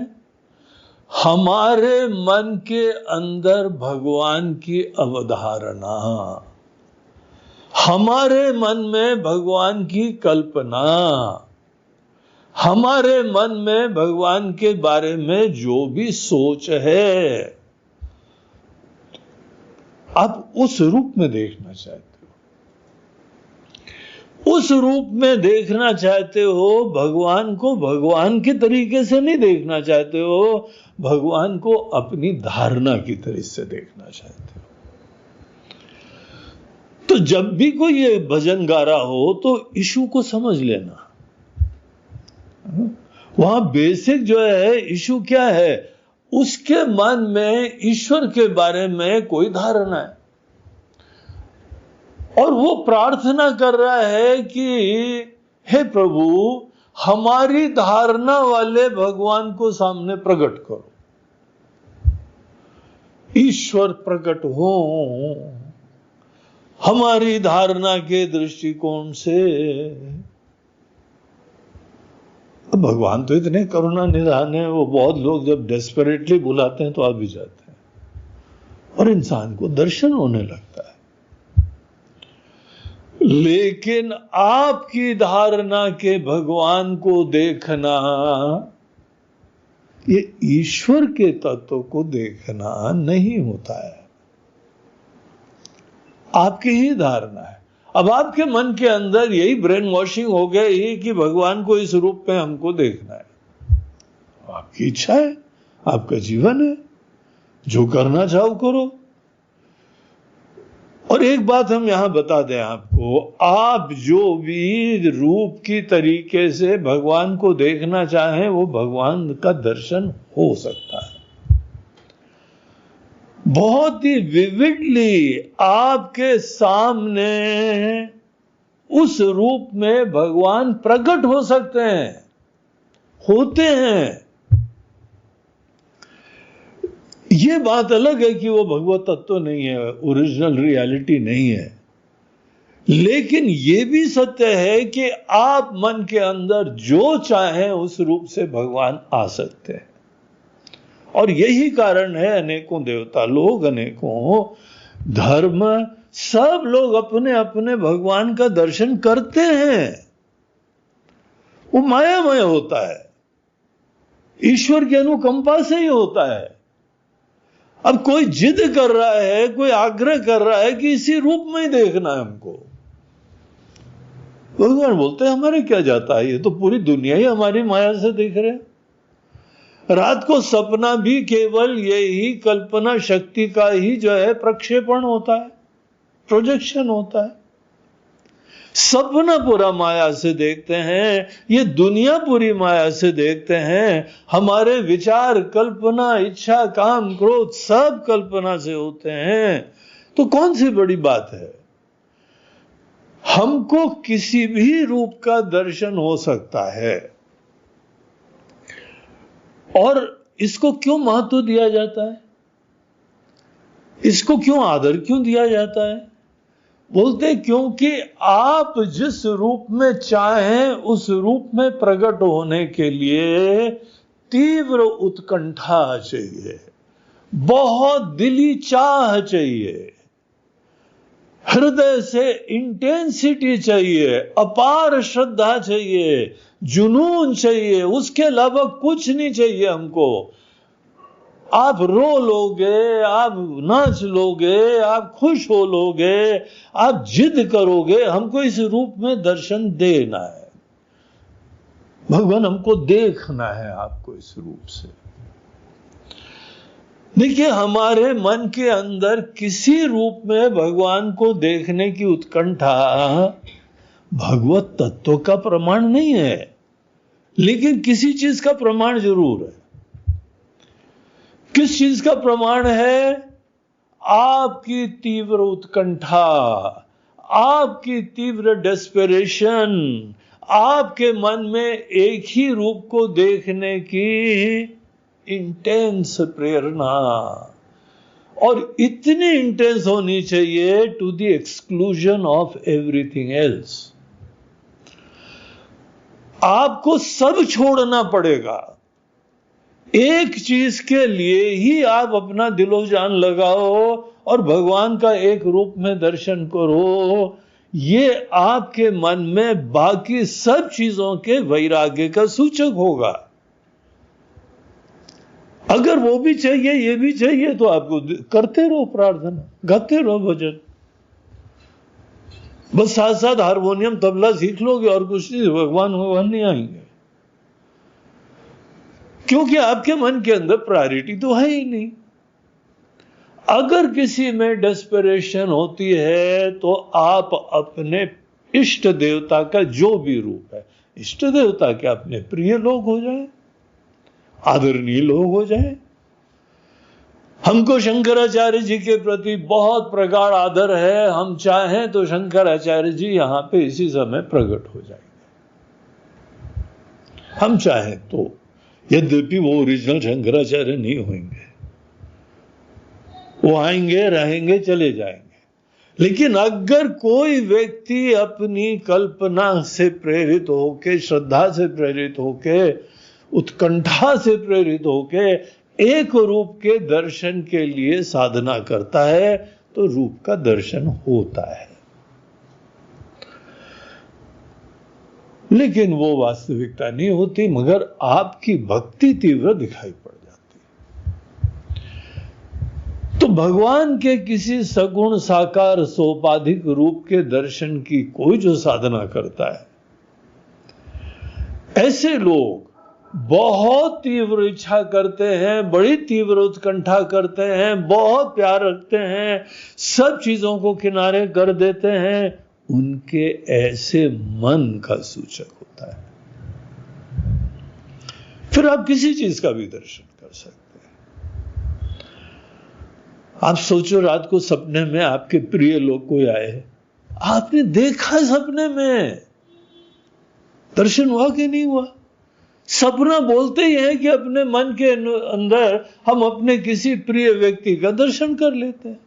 [SPEAKER 1] हमारे मन के अंदर भगवान की अवधारणा, हमारे मन में भगवान की कल्पना, हमारे मन में भगवान के बारे में जो भी सोच है, आप उस रूप में देखना चाहते हो, उस रूप में देखना चाहते हो, भगवान को भगवान के तरीके से नहीं देखना चाहते हो, भगवान को अपनी धारणा की तरह से देखना चाहते हो। तो जब भी कोई ये भजन गा रहा हो तो इशू को समझ लेना। वहां बेसिक जो है इशू क्या है, उसके मन में ईश्वर के बारे में कोई धारणा है और वो प्रार्थना कर रहा है कि हे प्रभु, हमारी धारणा वाले भगवान को सामने प्रकट करो, ईश्वर प्रकट हो हमारी धारणा के दृष्टिकोण से। भगवान तो इतने करुणा निधान है, वो बहुत लोग जब डेस्परेटली बुलाते हैं तो आ भी जाते हैं और इंसान को दर्शन होने लगता है। लेकिन आपकी धारणा के भगवान को देखना, ये ईश्वर के तत्व को देखना नहीं होता है, आपकी ही धारणा है। अब आपके मन के अंदर यही ब्रेन वॉशिंग हो गई कि भगवान को इस रूप में हमको देखना है। आपकी इच्छा है, आपका जीवन है, जो करना चाहो करो। और एक बात हम यहां बता दें आपको, आप जो भी रूप की तरीके से भगवान को देखना चाहें वो भगवान का दर्शन हो सकता है। बहुत ही विविडली आपके सामने उस रूप में भगवान प्रकट हो सकते हैं, होते हैं। ये बात अलग है कि वो भगवत तत्व नहीं है, ओरिजिनल रियलिटी नहीं है, लेकिन ये भी सत्य है कि आप मन के अंदर जो चाहें उस रूप से भगवान आ सकते हैं। और यही कारण है अनेकों देवता लोग, अनेकों धर्म, सब लोग अपने अपने भगवान का दर्शन करते हैं। वो मायामय होता है, ईश्वर की अनुकंपा से ही होता है। अब कोई जिद कर रहा है, कोई आग्रह कर रहा है कि इसी रूप में ही देखना है हमको, भगवान बोलते हैं हमारे क्या जाता है, ये तो पूरी दुनिया ही हमारी माया से देख रहे हैं। रात को सपना भी केवल यही कल्पना शक्ति का ही जो है प्रक्षेपण होता है, प्रोजेक्शन होता है। सपना पूरा माया से देखते हैं, ये दुनिया पूरी माया से देखते हैं। हमारे विचार, कल्पना, इच्छा, काम, क्रोध सब कल्पना से होते हैं। तो कौन सी बड़ी बात है, हमको किसी भी रूप का दर्शन हो सकता है। और इसको क्यों महत्व दिया जाता है, इसको क्यों आदर क्यों दिया जाता है? बोलते क्योंकि आप जिस रूप में चाहें उस रूप में प्रकट होने के लिए तीव्र उत्कंठा चाहिए, बहुत दिली चाह चाहिए, हृदय से इंटेंसिटी चाहिए, अपार श्रद्धा चाहिए, जुनून चाहिए। उसके अलावा कुछ नहीं चाहिए हमको। आप रो लोगे, आप नाच लोगे, आप खुश हो लोगे, आप जिद करोगे, हमको इस रूप में दर्शन देना है, भगवान हमको देखना है आपको इस रूप से। देखिए, हमारे मन के अंदर किसी रूप में भगवान को देखने की उत्कंठा भगवत तत्व का प्रमाण नहीं है, लेकिन किसी चीज का प्रमाण जरूर है। किस चीज का प्रमाण है? आपकी तीव्र उत्कंठा, आपकी तीव्र डेस्परेशन, आपके मन में एक ही रूप को देखने की इंटेंस प्रेरणा, और इतनी इंटेंस होनी चाहिए to the exclusion of everything else. आपको सब छोड़ना पड़ेगा, एक चीज के लिए ही आप अपना दिलो जान लगाओ और भगवान का एक रूप में दर्शन करो। ये आपके मन में बाकी सब चीजों के वैराग्य का सूचक होगा। अगर वो भी चाहिए ये भी चाहिए तो आपको करते रहो प्रार्थना, गाते रहो भजन, बस साथ साथ हारमोनियम तबला सीख लोगे और कुछ नहीं, भगवान नहीं आएंगे, क्योंकि आपके मन के अंदर प्रायोरिटी तो है ही नहीं। अगर किसी में डेस्परेशन होती है तो आप अपने इष्ट देवता का जो भी रूप है, इष्ट देवता के अपने प्रिय लोग हो जाए, आदरणीय लोग हो जाए। हमको शंकराचार्य जी के प्रति बहुत प्रगाढ़ आदर है, हम चाहें तो शंकराचार्य जी यहां पे इसी समय प्रकट हो जाएंगे, हम चाहें तो, यद्यपि वो ओरिजिनल शंकराचार्य नहीं होंगे, वो आएंगे रहेंगे चले जाएंगे। लेकिन अगर कोई व्यक्ति अपनी कल्पना से प्रेरित होके, श्रद्धा से प्रेरित होके, उत्कंठा से प्रेरित होके एक रूप के दर्शन के लिए साधना करता है तो रूप का दर्शन होता है, लेकिन वो वास्तविकता नहीं होती, मगर आपकी भक्ति तीव्र दिखाई पड़ जाती। तो भगवान के किसी सगुण साकार सोपाधिक रूप के दर्शन की कोई जो साधना करता है, ऐसे लोग बहुत तीव्र इच्छा करते हैं, बड़ी तीव्र उत्कंठा करते हैं, बहुत प्यार रखते हैं, सब चीजों को किनारे कर देते हैं, उनके ऐसे मन का सूचक होता है। फिर आप किसी चीज का भी दर्शन कर सकते हैं। आप सोचो, रात को सपने में आपके प्रिय लोग कोई आए, आपने देखा सपने में, दर्शन हुआ कि नहीं हुआ? सपना बोलते ही है कि अपने मन के अंदर हम अपने किसी प्रिय व्यक्ति का दर्शन कर लेते हैं।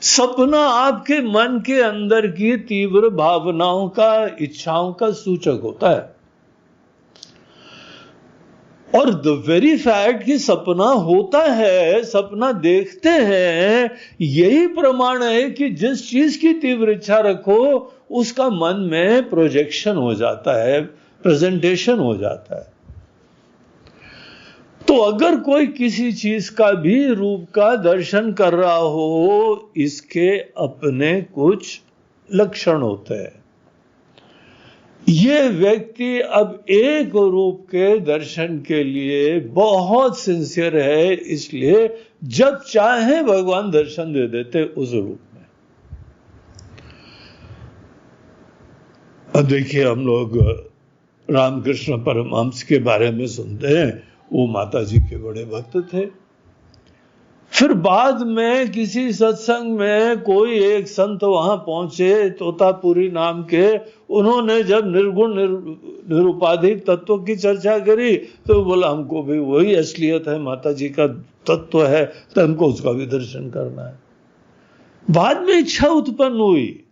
[SPEAKER 1] सपना आपके मन के अंदर की तीव्र भावनाओं का, इच्छाओं का सूचक होता है। और द वेरी फैक्ट कि सपना होता है, सपना देखते हैं, यही प्रमाण है कि जिस चीज की तीव्र इच्छा रखो उसका मन में प्रोजेक्शन हो जाता है, प्रेजेंटेशन हो जाता है। तो अगर कोई किसी चीज का भी रूप का दर्शन कर रहा हो, इसके अपने कुछ लक्षण होते हैं। ये व्यक्ति अब एक रूप के दर्शन के लिए बहुत सिंसियर है, इसलिए जब चाहे भगवान दर्शन दे देते उस रूप में। अब देखिए, हम लोग रामकृष्ण परमहंस के बारे में सुनते हैं, वो माता जी के बड़े भक्त थे। फिर बाद में किसी सत्संग में कोई एक संत वहां पहुंचे, तोतापुरी नाम के, उन्होंने जब निर्गुण निरुपाधिक तत्व की चर्चा करी तो बोला हमको भी वही असलियत है, माता जी का तत्व है, तो हमको उसका भी दर्शन करना है। बाद में इच्छा उत्पन्न हुई,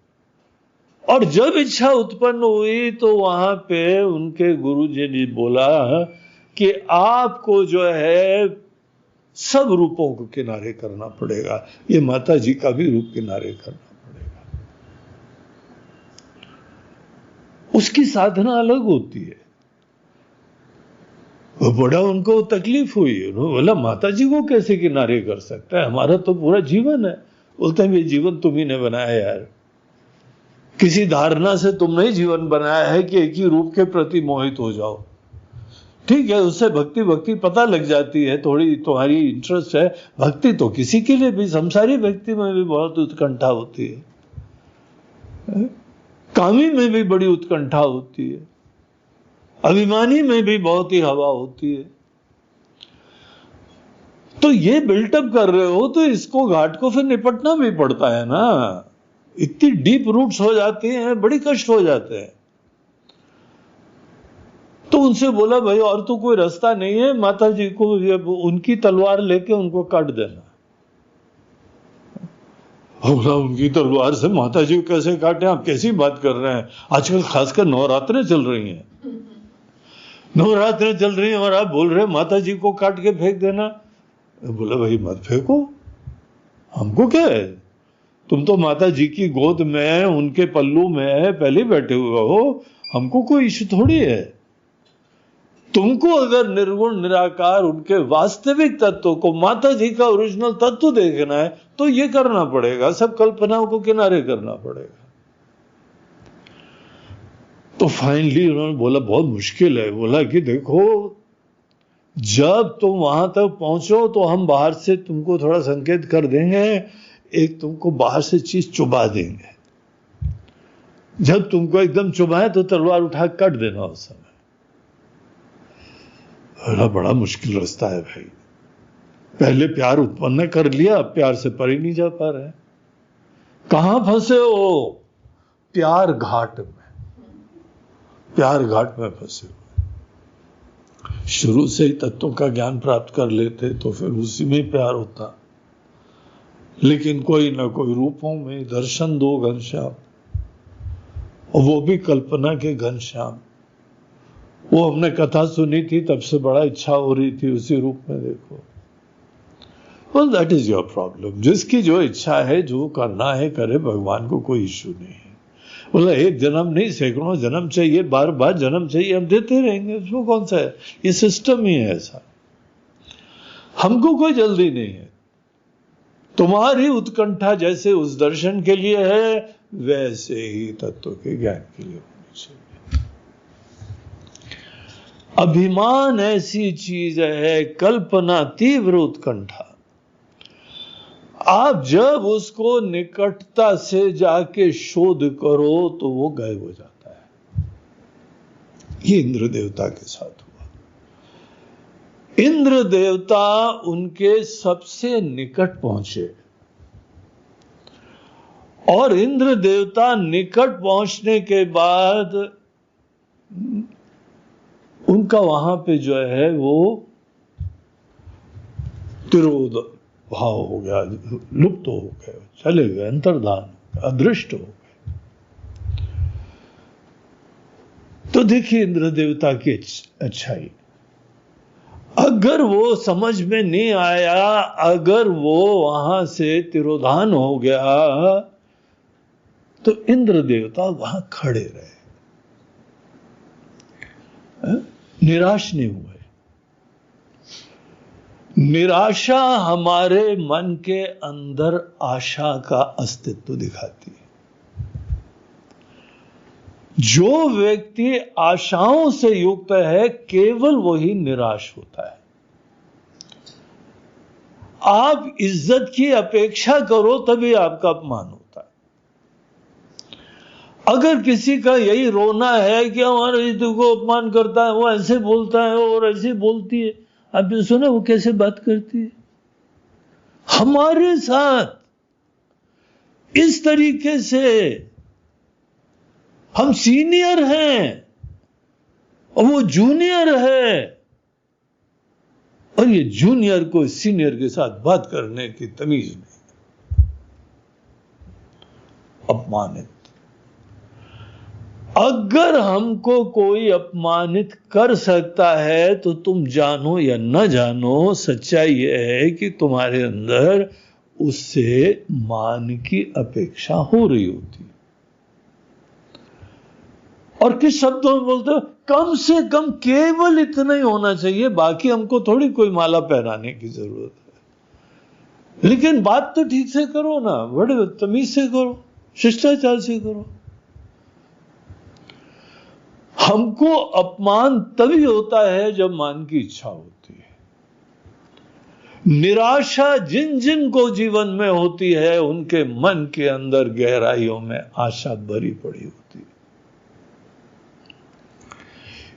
[SPEAKER 1] और जब इच्छा उत्पन्न हुई तो वहां पे उनके गुरुजी ने बोला कि आपको जो है सब रूपों को किनारे करना पड़ेगा, ये माता जी का भी रूप किनारे करना पड़ेगा। उसकी साधना अलग होती है। वो बड़ा उनको तकलीफ हुई, उन्होंने बोला माता जी को कैसे किनारे कर सकता है, हमारा तो पूरा जीवन है। बोलते हैं ये जीवन तुम्ही ने बनाया यार, किसी धारणा से तुमने ही जीवन बनाया है कि एक ही रूप के प्रति मोहित हो जाओ। ठीक है, उससे भक्ति पता लग जाती है, थोड़ी तुम्हारी इंटरेस्ट है। भक्ति तो किसी के लिए भी, संसारी व्यक्ति में भी बहुत उत्कंठा होती है, कामी में भी बड़ी उत्कंठा होती है, अभिमानी में भी बहुत ही हवा होती है। तो ये बिल्टअप कर रहे हो तो इसको घाट को फिर निपटना भी पड़ता है ना। इतनी डीप रूट्स हो जाती हैं, बड़ी कष्ट हो जाते हैं। तो उनसे बोला भाई और तो कोई रास्ता नहीं है, माता जी को उनकी तलवार लेके उनको काट देना। बोला उनकी तलवार से माता जी को कैसे काटे, आप कैसी बात कर रहे हैं? आजकल खासकर नवरात्रें चल रही हैं, नवरात्रें चल रही हैं और आप बोल रहे हैं माता जी को काट के फेंक देना। बोला भाई मत फेंको, हमको क्या है, तुम तो माता जी की गोद में, उनके पल्लू में पहले बैठे हुए हो, हमको कोई इश्यू थोड़ी है। तुमको अगर निर्गुण निराकार उनके वास्तविक तत्व को, माता जी का ओरिजिनल तत्व देखना है तो ये करना पड़ेगा, सब कल्पनाओं को किनारे करना पड़ेगा। तो फाइनली उन्होंने बोला बहुत मुश्किल है, बोला कि देखो जब तुम वहां तक पहुंचो तो हम बाहर से तुमको थोड़ा संकेत कर देंगे, एक तुमको बाहर से चीज चुबा देंगे, जब तुमको एकदम चुभाए तो तलवार उठा कट देना उस समय। बड़ा मुश्किल रास्ता है भाई, पहले प्यार उत्पन्न कर लिया, अब प्यार से पर ही नहीं जा पा रहे। कहां फंसे हो? प्यार घाट में, प्यार घाट में फंसे हो। शुरू से ही तत्वों का ज्ञान प्राप्त कर लेते तो फिर उसी में प्यार होता, लेकिन कोई ना कोई रूपों में दर्शन दो घनश्याम, और वो भी कल्पना के घनश्याम। वो हमने कथा सुनी थी, तब से बड़ा इच्छा हो रही थी उसी रूप में देखो। well, that is your problem। जिसकी जो इच्छा है, जो करना है करे, भगवान को कोई इश्यू नहीं है। बोला एक जन्म नहीं सैकड़ों जन्म चाहिए, बार बार जन्म चाहिए, हम देते रहेंगे, उसमें कौन सा है, ये सिस्टम ही है ऐसा। हमको कोई जल्दी नहीं है। तुम्हारी उत्कंठा जैसे उस दर्शन के लिए है, वैसे ही तत्व के ज्ञान के लिए होनी चाहिए। अभिमान ऐसी चीज है, कल्पना तीव्र उत्कंठा, आप जब उसको निकटता से जाके शोध करो तो वो गायब हो जाता है। ये इंद्र देवता के साथ हुआ। इंद्र देवता उनके सबसे निकट पहुंचे, और इंद्र देवता निकट पहुंचने के बाद उनका वहां पे जो है वो तिरोध भाव हो गया, लुप्त हो गए, चले गए, अंतर्धान, अदृष्ट हो गए। तो देखिए इंद्र देवता की अच्छाई, अगर वो समझ में नहीं आया, अगर वो वहां से तिरोधान हो गया, तो इंद्र देवता वहां खड़े रहे, निराश नहीं हुए। निराशा हमारे मन के अंदर आशा का अस्तित्व दिखाती है। जो व्यक्ति आशाओं से युक्त है, केवल वही निराश होता है। आप इज्जत की अपेक्षा करो तभी आपका अपमान होता है। अगर किसी का यही रोना है कि हमारे हिंदू को अपमान करता है, वो ऐसे बोलता है और ऐसे बोलती है, आपने सुना वो कैसे बात करती है हमारे साथ, इस तरीके से। हम सीनियर हैं और वो जूनियर है, और ये जूनियर को सीनियर के साथ बात करने की तमीज नहीं। अपमानित। अगर हमको कोई अपमानित कर सकता है तो तुम जानो या न जानो, सच्चाई यह है कि तुम्हारे अंदर उससे मान की अपेक्षा हो रही होती। और किस शब्दों में बोलते हो, कम से कम केवल इतना ही होना चाहिए, बाकी हमको थोड़ी कोई माला पहनाने की जरूरत है। लेकिन बात तो ठीक से करो ना, बड़े तमीज से करो, शिष्टाचार से करो। हमको अपमान तभी होता है जब मान की इच्छा होती है। निराशा जिन जिन को जीवन में होती है, उनके मन के अंदर गहराइयों में आशा भरी पड़ी होती है।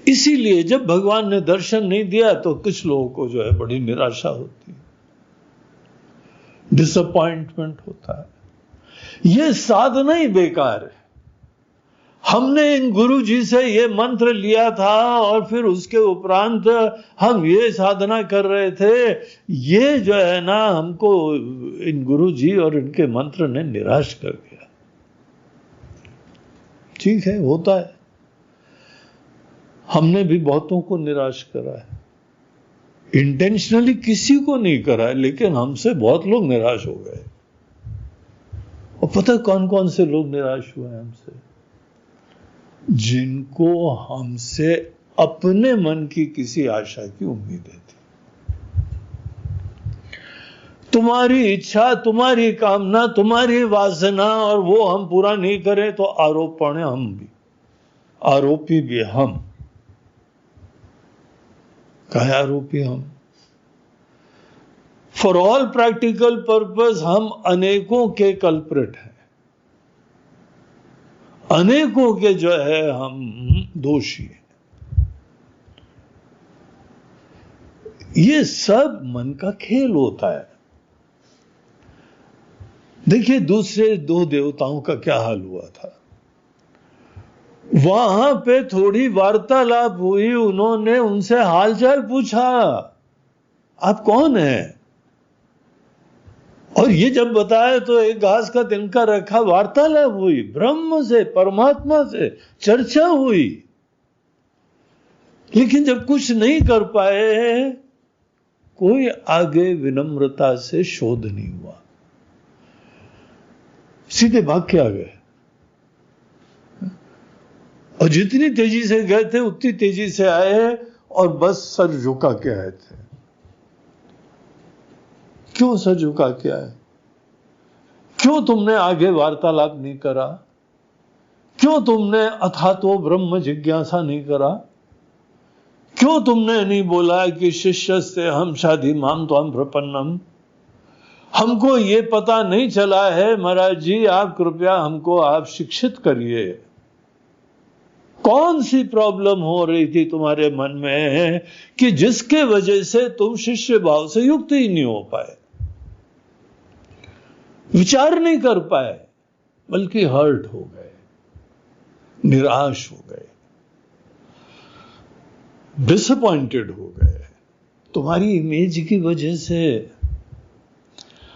[SPEAKER 1] इसीलिए जब भगवान ने दर्शन नहीं दिया तो कुछ लोगों को जो है बड़ी निराशा होती है, डिसअपॉइंटमेंट होता है। यह साधना ही बेकार है। हमने इन गुरु जी से ये मंत्र लिया था और फिर उसके उपरांत हम ये साधना कर रहे थे, ये जो है ना हमको इन गुरु जी और इनके मंत्र ने निराश कर दिया। ठीक है, होता है, हमने भी बहुतों को निराश करा है। इंटेंशनली किसी को नहीं करा है, लेकिन हमसे बहुत लोग निराश हो गए। और पता कौन कौन से लोग निराश हुए हैं हमसे? जिनको हमसे अपने मन की किसी आशा की उम्मीदें थी। तुम्हारी इच्छा, तुम्हारी कामना, तुम्हारी वासना, और वो हम पूरा नहीं करें तो आरोपण है, हम भी आरोपी भी हम। क्या आरोपी हम? फॉर ऑल प्रैक्टिकल पर्पस हम अनेकों के कल्प्रिट हैं, अनेकों के जो है हम दोषी हैं। ये सब मन का खेल होता है। देखिए दूसरे दो देवताओं का क्या हाल हुआ था। वहां पे थोड़ी वार्तालाप हुई, उन्होंने उनसे हालचाल पूछा, आप कौन हैं? और ये जब बताया तो एक घास का तिनका रखा, वार्तालाप हुई, ब्रह्म से, परमात्मा से चर्चा हुई। लेकिन जब कुछ नहीं कर पाए, कोई आगे विनम्रता से शोध नहीं हुआ, सीधे भाग के आ गए। और जितनी तेजी से गए थे उतनी तेजी से आए, और बस सर झुका के आए थे। क्यों सर झुका के आए? क्यों तुमने आगे वार्तालाप नहीं करा? क्यों तुमने अथातो ब्रह्म जिज्ञासा नहीं करा? क्यों तुमने नहीं बोला कि शिष्य से हम शादी माम तो हम प्रपन्नम? हमको ये पता नहीं चला है महाराज जी, आप कृपया हमको आप शिक्षित करिए। कौन सी प्रॉब्लम हो रही थी तुम्हारे मन में कि जिसके वजह से तुम शिष्य भाव से युक्त ही नहीं हो पाए, विचार नहीं कर पाए, बल्कि हर्ट हो गए, निराश हो गए, डिसअपॉइंटेड हो गए तुम्हारी इमेज की वजह से।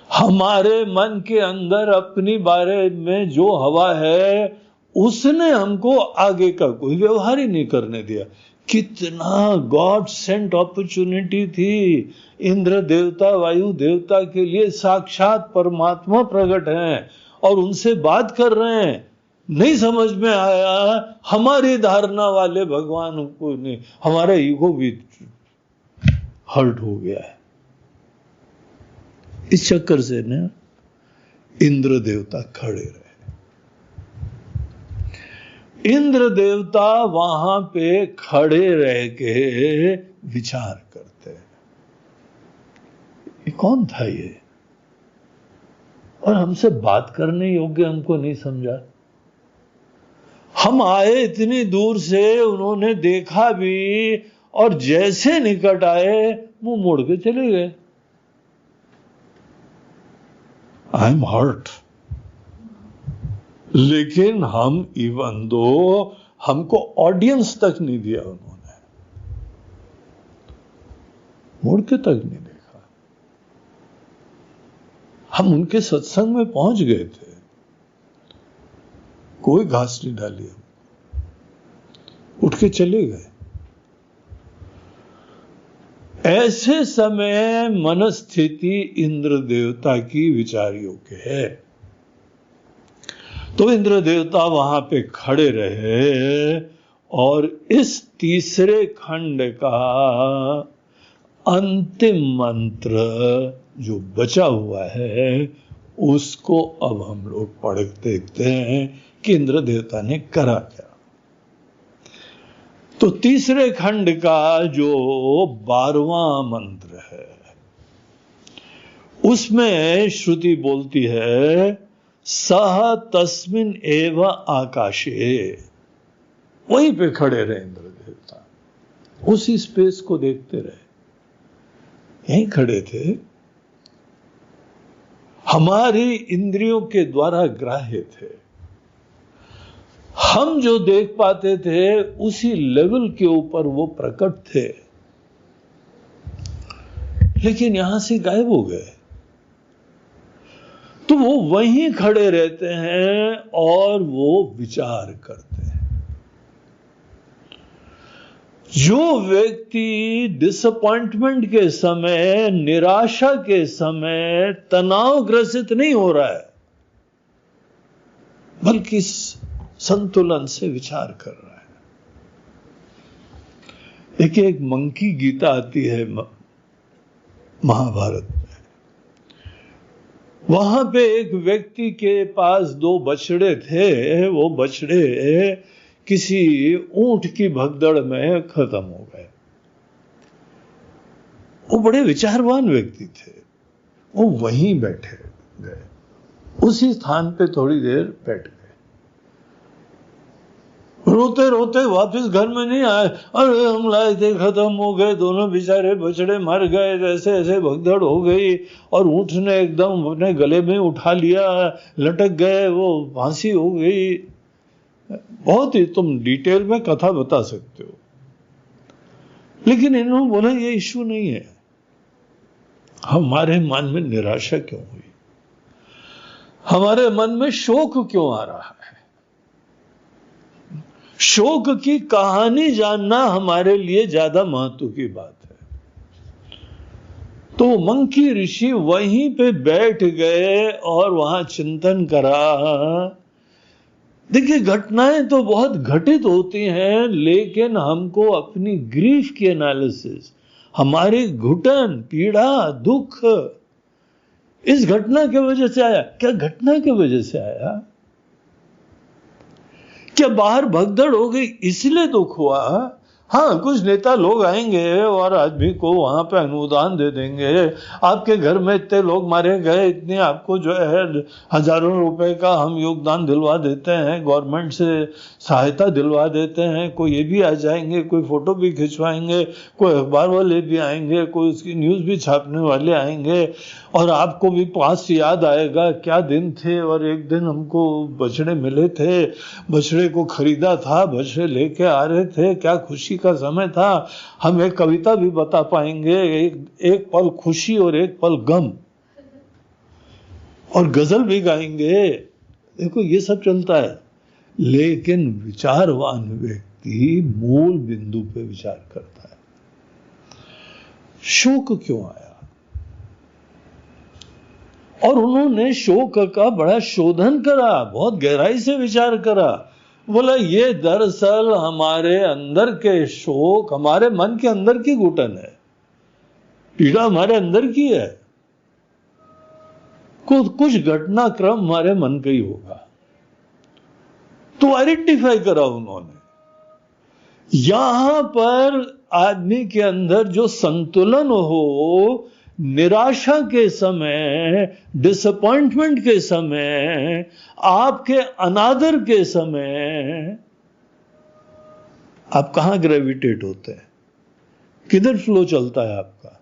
[SPEAKER 1] हमारे मन के अंदर अपनी बारे में जो हवा है, उसने हमको आगे का कोई व्यवहार ही नहीं करने दिया। कितना गॉड सेंट अपॉर्चुनिटी थी। इंद्र देवता, वायु देवता के लिए साक्षात परमात्मा प्रकट हैं और उनसे बात कर रहे हैं। नहीं समझ में आया, हमारी धारणा वाले भगवान को नहीं, हमारा ईगो भी हर्ट हो गया है। इस चक्कर से ना इंद्र देवता खड़े रहे। इंद्र देवता वहां पे खड़े रह के विचार करते हैं, ये कौन था ये, और हमसे बात करने योग्य हमको नहीं समझा। हम आए इतनी दूर से, उन्होंने देखा भी, और जैसे निकट आए मुंह मोड़ के चले गए। I am hurt. लेकिन हम इवन दो हमको ऑडियंस तक नहीं दिया, उन्होंने मुड़ के तक नहीं देखा। हम उनके सत्संग में पहुंच गए थे, कोई घास नहीं डाली, हम उठ के चले गए। ऐसे समय मनस्थिति इंद्र देवता की विचार योग्य है। तो इंद्र देवता वहां पे खड़े रहे और इस तीसरे खंड का अंतिम मंत्र जो बचा हुआ है, उसको अब हम लोग पढ़ देखते हैं कि इंद्र देवता ने करा क्या। तो तीसरे खंड का जो 12वां मंत्र है, उसमें श्रुति बोलती है, सह तस्मिन एव आकाशे। वहीं पे खड़े रहे इंद्र देवता, उसी स्पेस को देखते रहे, यहीं खड़े थे। हमारी इंद्रियों के द्वारा ग्राह्य थे, हम जो देख पाते थे उसी लेवल के ऊपर वो प्रकट थे, लेकिन यहां से गायब हो गए। तो वो वहीं खड़े रहते हैं और वो विचार करते हैं। जो व्यक्ति डिसअपॉइंटमेंट के समय, निराशा के समय तनाव ग्रसित नहीं हो रहा है, बल्कि संतुलन से विचार कर रहा है, एक मंकी गीता आती है महाभारत में। वहां पे एक व्यक्ति के पास 2 बछड़े थे। वो बछड़े किसी ऊंट की भगदड़ में खत्म हो गए। वो बड़े विचारवान व्यक्ति थे। वो वहीं बैठे गए, उसी स्थान पे थोड़ी देर बैठ गए। रोते रोते वापस घर में नहीं आए। अरे हम लाए थे, खत्म हो गए, दोनों बेचारे बछड़े मर गए, ऐसे ऐसे भगदड़ हो गई और ऊंट ने एकदम अपने गले में उठा लिया, लटक गए, वो फांसी हो गई। बहुत ही तुम डिटेल में कथा बता सकते हो, लेकिन इन्होंने बोला ये इश्यू नहीं है। हमारे मन में निराशा क्यों हुई? हमारे मन में शोक क्यों आ रहा है? शोक की कहानी जानना हमारे लिए ज्यादा महत्व की बात है। तो मंकी ऋषि वहीं पे बैठ गए और वहां चिंतन करा। देखिए, घटनाएं तो बहुत घटित होती हैं, लेकिन हमको अपनी ग्रीफ की एनालिसिस, हमारी घुटन, पीड़ा, दुख इस घटना की वजह से आया। क्या घटना की वजह से आया? क्या बाहर भगदड़ हो गई इसलिए दुख हुआ? हाँ, कुछ नेता लोग आएंगे और आदमी को वहां पे अनुदान दे देंगे। आपके घर में इतने लोग मारे गए, इतने आपको जो है हजारों रुपए का हम योगदान दिलवा देते हैं, गवर्नमेंट से सहायता दिलवा देते हैं। कोई ये भी आ जाएंगे, कोई फोटो भी खिंचवाएंगे, कोई अखबार वाले भी आएंगे, कोई उसकी न्यूज भी छापने वाले आएंगे, और आपको भी पास याद आएगा क्या दिन थे। और एक दिन हमको बछड़े मिले थे, बछड़े को खरीदा था, बछड़े लेके आ रहे थे, क्या खुशी का समय था। हम एक कविता भी बता पाएंगे, एक पल खुशी और एक पल गम, और गजल भी गाएंगे। देखो, ये सब चलता है, लेकिन विचारवान व्यक्ति मूल बिंदु पे विचार करता है। शोक क्यों आया? और उन्होंने शोक का बड़ा शोधन करा, बहुत गहराई से विचार करा। बोला ये दरअसल हमारे अंदर के शोक, हमारे मन के अंदर की घुटन है, पीड़ा हमारे अंदर की है। कुछ घटनाक्रम हमारे मन का ही होगा। तो आइडेंटिफाई करा उन्होंने। यहां पर आदमी के अंदर जो संतुलन हो, निराशा के समय, डिसअपॉइंटमेंट के समय, आपके अनादर के समय, आप कहां ग्रेविटेट होते हैं? किधर फ्लो चलता है आपका?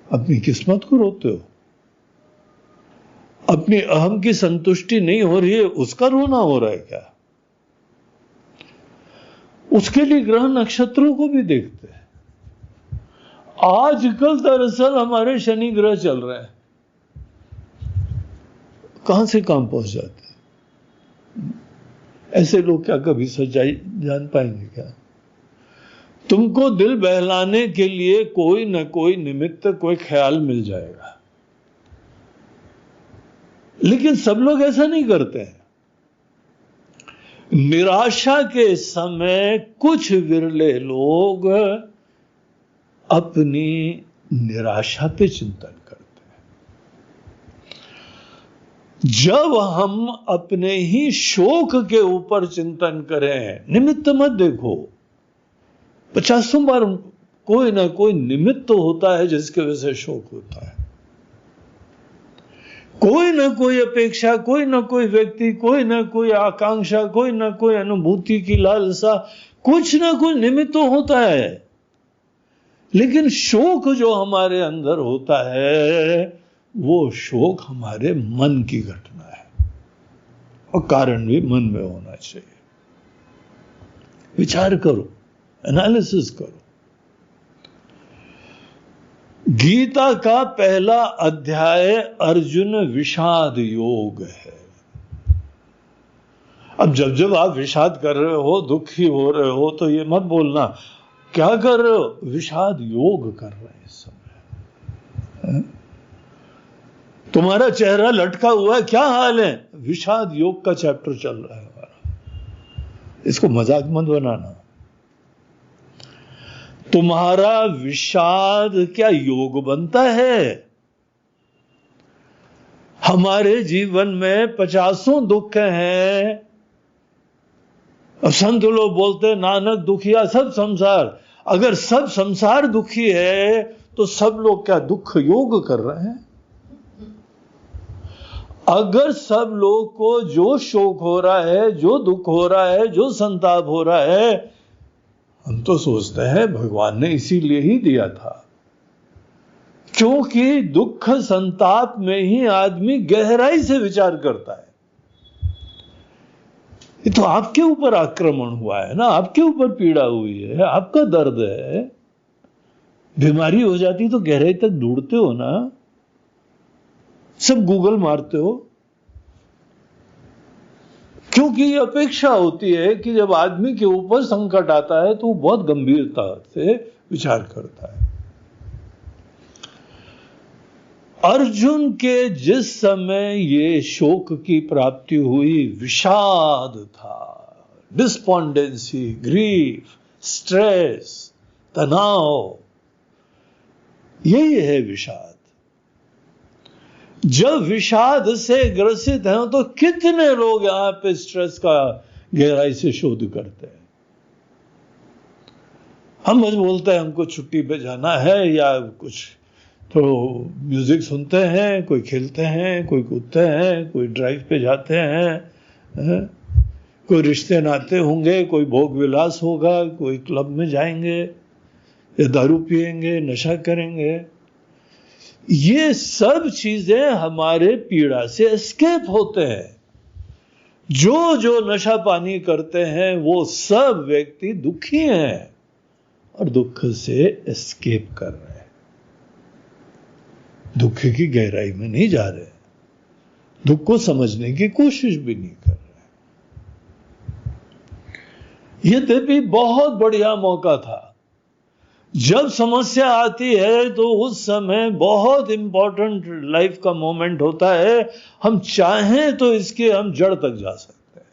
[SPEAKER 1] अपनी किस्मत को रोते हो? अपनी अहम की संतुष्टि नहीं हो रही है, उसका रोना हो रहा है क्या? उसके लिए ग्रह नक्षत्रों को भी देखते हैं। आजकल दरअसल हमारे शनि ग्रह चल रहे हैं, कहां से काम पहुंच जाते हैं? ऐसे लोग क्या कभी सच्चाई जान पाएंगे क्या? तुमको दिल बहलाने के लिए कोई न कोई निमित्त, कोई ख्याल मिल जाएगा, लेकिन सब लोग ऐसा नहीं करते हैं। निराशा के समय कुछ विरले लोग अपनी निराशा पे चिंतन करते हैं। जब हम अपने ही शोक के ऊपर चिंतन करें, निमित्त मत देखो, 50 बार कोई ना कोई निमित्त तो होता है जिसके वजह से शोक होता है। कोई ना कोई अपेक्षा, कोई ना कोई व्यक्ति, कोई ना कोई आकांक्षा, कोई ना कोई अनुभूति की लालसा, कुछ ना कुछ निमित्त तो होता है। लेकिन शोक जो हमारे अंदर होता है, वो शोक हमारे मन की घटना है, और कारण भी मन में होना चाहिए। विचार करो, एनालिसिस करो। गीता का पहला अध्याय अर्जुन विषाद योग है। अब जब आप विषाद कर रहे हो, दुखी हो रहे हो, तो ये मत बोलना क्या कर रहे हो, विषाद योग कर रहे हैं इस समय। तुम्हारा चेहरा लटका हुआ है, क्या हाल है? विषाद योग का चैप्टर चल रहा है हमारा। इसको मजाक मत बनाना। तुम्हारा विषाद क्या योग बनता है? हमारे जीवन में 50 दुख हैं। संत लोग बोलते हैं नानक दुखिया सब संसार। अगर सब संसार दुखी है तो सब लोग क्या दुख योग कर रहे हैं? अगर सब लोग को जो शोक हो रहा है, जो दुख हो रहा है, जो संताप हो रहा है, हम तो सोचते हैं भगवान ने इसीलिए ही दिया था, क्योंकि दुख संताप में ही आदमी गहराई से विचार करता है। ये तो आपके ऊपर आक्रमण हुआ है ना, आपके ऊपर पीड़ा हुई है, आपका दर्द है। बीमारी हो जाती तो गहराई तक ढूंढते हो ना, सब गूगल मारते हो, क्योंकि ये अपेक्षा होती है कि जब आदमी के ऊपर संकट आता है तो वो बहुत गंभीरता से विचार करता है। अर्जुन के जिस समय ये शोक की प्राप्ति हुई, विषाद था, डिस्पोंडेंसी, ग्रीफ, स्ट्रेस, तनाव, यही है विषाद। जब विषाद से ग्रसित हैं तो कितने लोग यहां पे स्ट्रेस का गहराई से शोध करते हैं। हम बस बोलते हैं हमको छुट्टी पे जाना है, या कुछ तो म्यूजिक सुनते हैं, कोई खेलते हैं, कोई कूदते हैं, कोई ड्राइव पे जाते हैं, कोई रिश्ते नाते होंगे, कोई भोग विलास होगा, कोई क्लब में जाएंगे या दारू पिएंगे, नशा करेंगे। ये सब चीजें हमारे पीड़ा से एस्केप होते हैं। जो जो नशा पानी करते हैं वो सब व्यक्ति दुखी हैं और दुख से एस्केप कर रहे हैं, दुख की गहराई में नहीं जा रहे, दुख को समझने की कोशिश भी नहीं कर रहे। यद्यपि बहुत बढ़िया मौका था, जब समस्या आती है तो उस समय बहुत इंपॉर्टेंट लाइफ का मोमेंट होता है, हम चाहें तो इसके हम जड़ तक जा सकते हैं।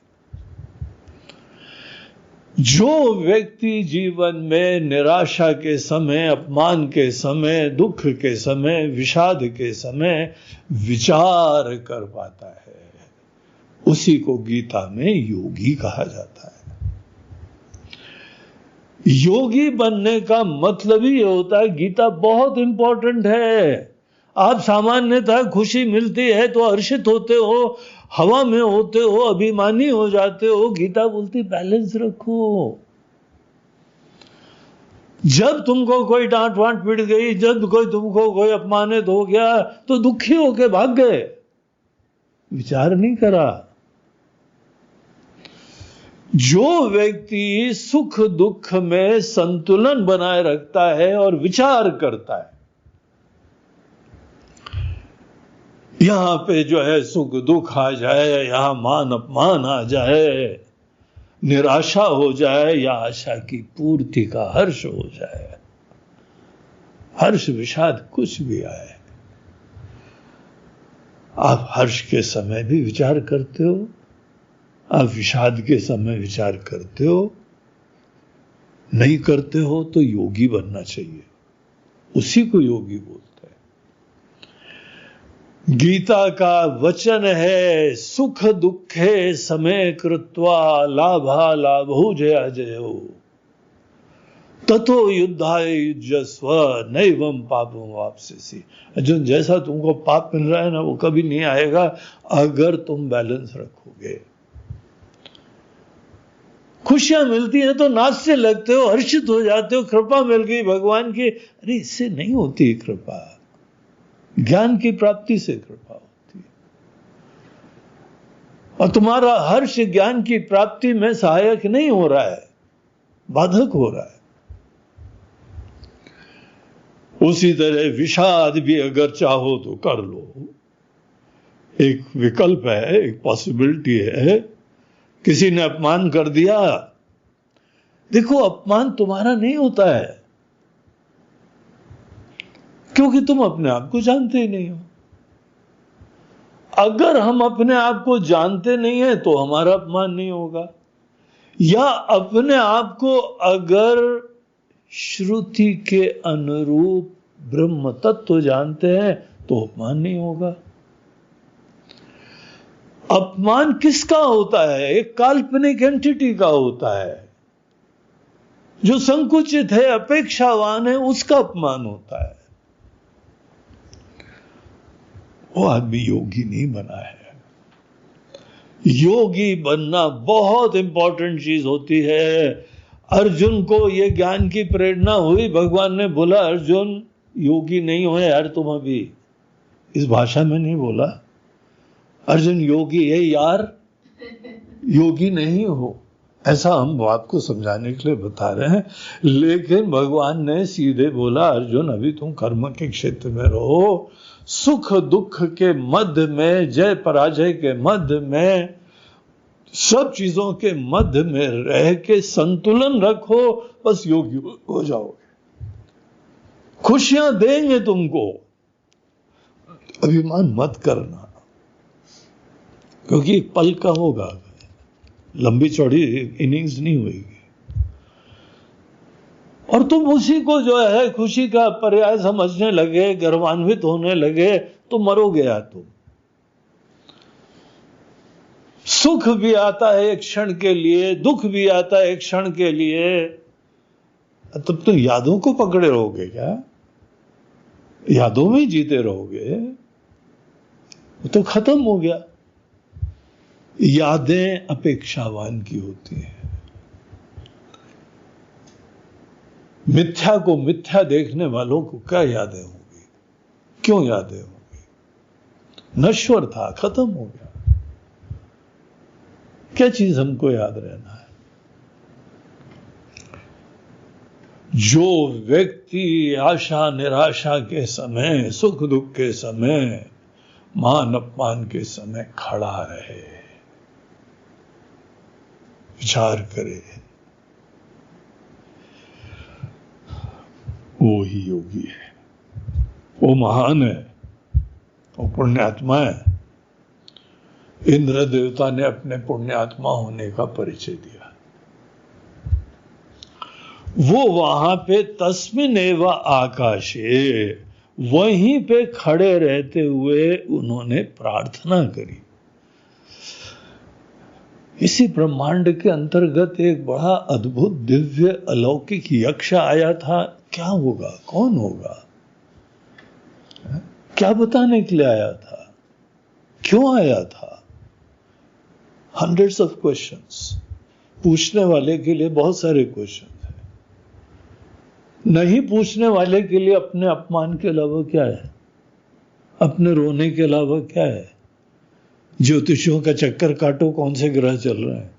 [SPEAKER 1] जो व्यक्ति जीवन में निराशा के समय, अपमान के समय, दुख के समय, विषाद के समय विचार कर पाता है, उसी को गीता में योगी कहा जाता है। योगी बनने का मतलब ही होता है, गीता बहुत इंपॉर्टेंट है। आप सामान्यतः खुशी मिलती है तो हर्षित होते हो, हवा में होते हो, अभिमानी हो जाते हो। गीता बोलती बैलेंस रखो। जब तुमको कोई डांट वांट पिट गई, जब तुमको कोई अपमानित हो गया तो दुखी होके भाग गए, विचार नहीं करा। जो व्यक्ति सुख दुख में संतुलन बनाए रखता है और विचार करता है, यहां पे जो है सुख दुख आ जाए, यहां मान अपमान आ जाए, निराशा हो जाए या आशा की पूर्ति का हर्ष हो जाए, हर्ष विषाद कुछ भी आए, आप हर्ष के समय भी विचार करते हो, आप विषाद के समय विचार करते हो। नहीं करते हो तो योगी बनना चाहिए, उसी को योगी बोलते हैं। गीता का वचन है, सुख दुखे समय कृत्वा लाभा लाभो जया जयो ततो युद्धाय युज्यस्व नैवं पापम वाप्स्यसि। अर्जुन, जैसा तुमको पाप मिल रहा है ना, वो कभी नहीं आएगा अगर तुम बैलेंस रखोगे। खुशियां मिलती हैं तो नाचने लगते हो, हर्षित हो जाते हो, कृपा मिल गई भगवान की। अरे इससे नहीं होती कृपा, ज्ञान की प्राप्ति से कृपा होती है। और तुम्हारा हर्ष ज्ञान की प्राप्ति में सहायक नहीं हो रहा है, बाधक हो रहा है। उसी तरह विषाद भी अगर चाहो तो कर लो, एक विकल्प है, एक पॉसिबिलिटी है। किसी ने अपमान कर दिया, देखो अपमान तुम्हारा नहीं होता है, क्योंकि तुम अपने आप को जानते ही नहीं हो। अगर हम अपने आप को जानते नहीं है तो हमारा अपमान नहीं होगा। या अपने आप को अगर श्रुति के अनुरूप ब्रह्म तत्व जानते हैं तो अपमान नहीं होगा। अपमान किसका होता है? एक काल्पनिक एंटिटी का होता है, जो संकुचित है, अपेक्षावान है, उसका अपमान होता है। वो आदमी योगी नहीं बना है। योगी बनना बहुत इंपॉर्टेंट चीज होती है। अर्जुन को यह ज्ञान की प्रेरणा हुई, भगवान ने बोला अर्जुन योगी नहीं हो यार तुम अभी। इस भाषा में नहीं बोला अर्जुन योगी है यार, योगी नहीं हो, ऐसा हम बात को समझाने के लिए बता रहे हैं। लेकिन भगवान ने सीधे बोला अर्जुन अभी तुम कर्म के क्षेत्र में रहो, सुख दुख के मध्य में, जय पराजय के मध्य में, सब चीजों के मध्य में रह के संतुलन रखो, बस योगी हो जाओगे। खुशियां देंगे तुमको, अभिमान मत करना, क्योंकि एक पल का होगा, लंबी चौड़ी इनिंग्स नहीं होगी। और तुम उसी को जो है खुशी का पर्याय समझने लगे, गर्वान्वित होने लगे, तो मरोगे यार तुम। सुख भी आता है एक क्षण के लिए, दुख भी आता है एक क्षण के लिए, तब तुम यादों को पकड़े रहोगे क्या? यादों में ही जीते रहोगे, तो खत्म हो गया। यादें अपेक्षावान की होती हैं। मिथ्या को मिथ्या देखने वालों को क्या यादें होंगी? क्यों यादें होंगी? नश्वर था, खत्म हो गया। क्या चीज हमको याद रहना है? जो व्यक्ति आशा निराशा के समय, सुख दुख के समय, मान अपमान के समय खड़ा रहे, विचार करे, वो ही योगी है, वो महान है, वो पुण्यात्मा है। इंद्र देवता ने अपने पुण्यात्मा होने का परिचय दिया। वो वहां पे तस्मिन्नेव आकाशे, वहीं पे खड़े रहते हुए उन्होंने प्रार्थना करी। इसी ब्रह्मांड के अंतर्गत एक बड़ा अद्भुत दिव्य अलौकिक यक्ष आया था। क्या होगा, कौन होगा, क्या बताने के लिए आया था, क्यों आया था? हंड्रेड्स ऑफ क्वेश्चंस, पूछने वाले के लिए बहुत सारे क्वेश्चन हैं। नहीं पूछने वाले के लिए अपने अपमान के अलावा क्या है, अपने रोने के अलावा क्या है? ज्योतिषियों का चक्कर काटो, कौन से ग्रह चल रहे हैं,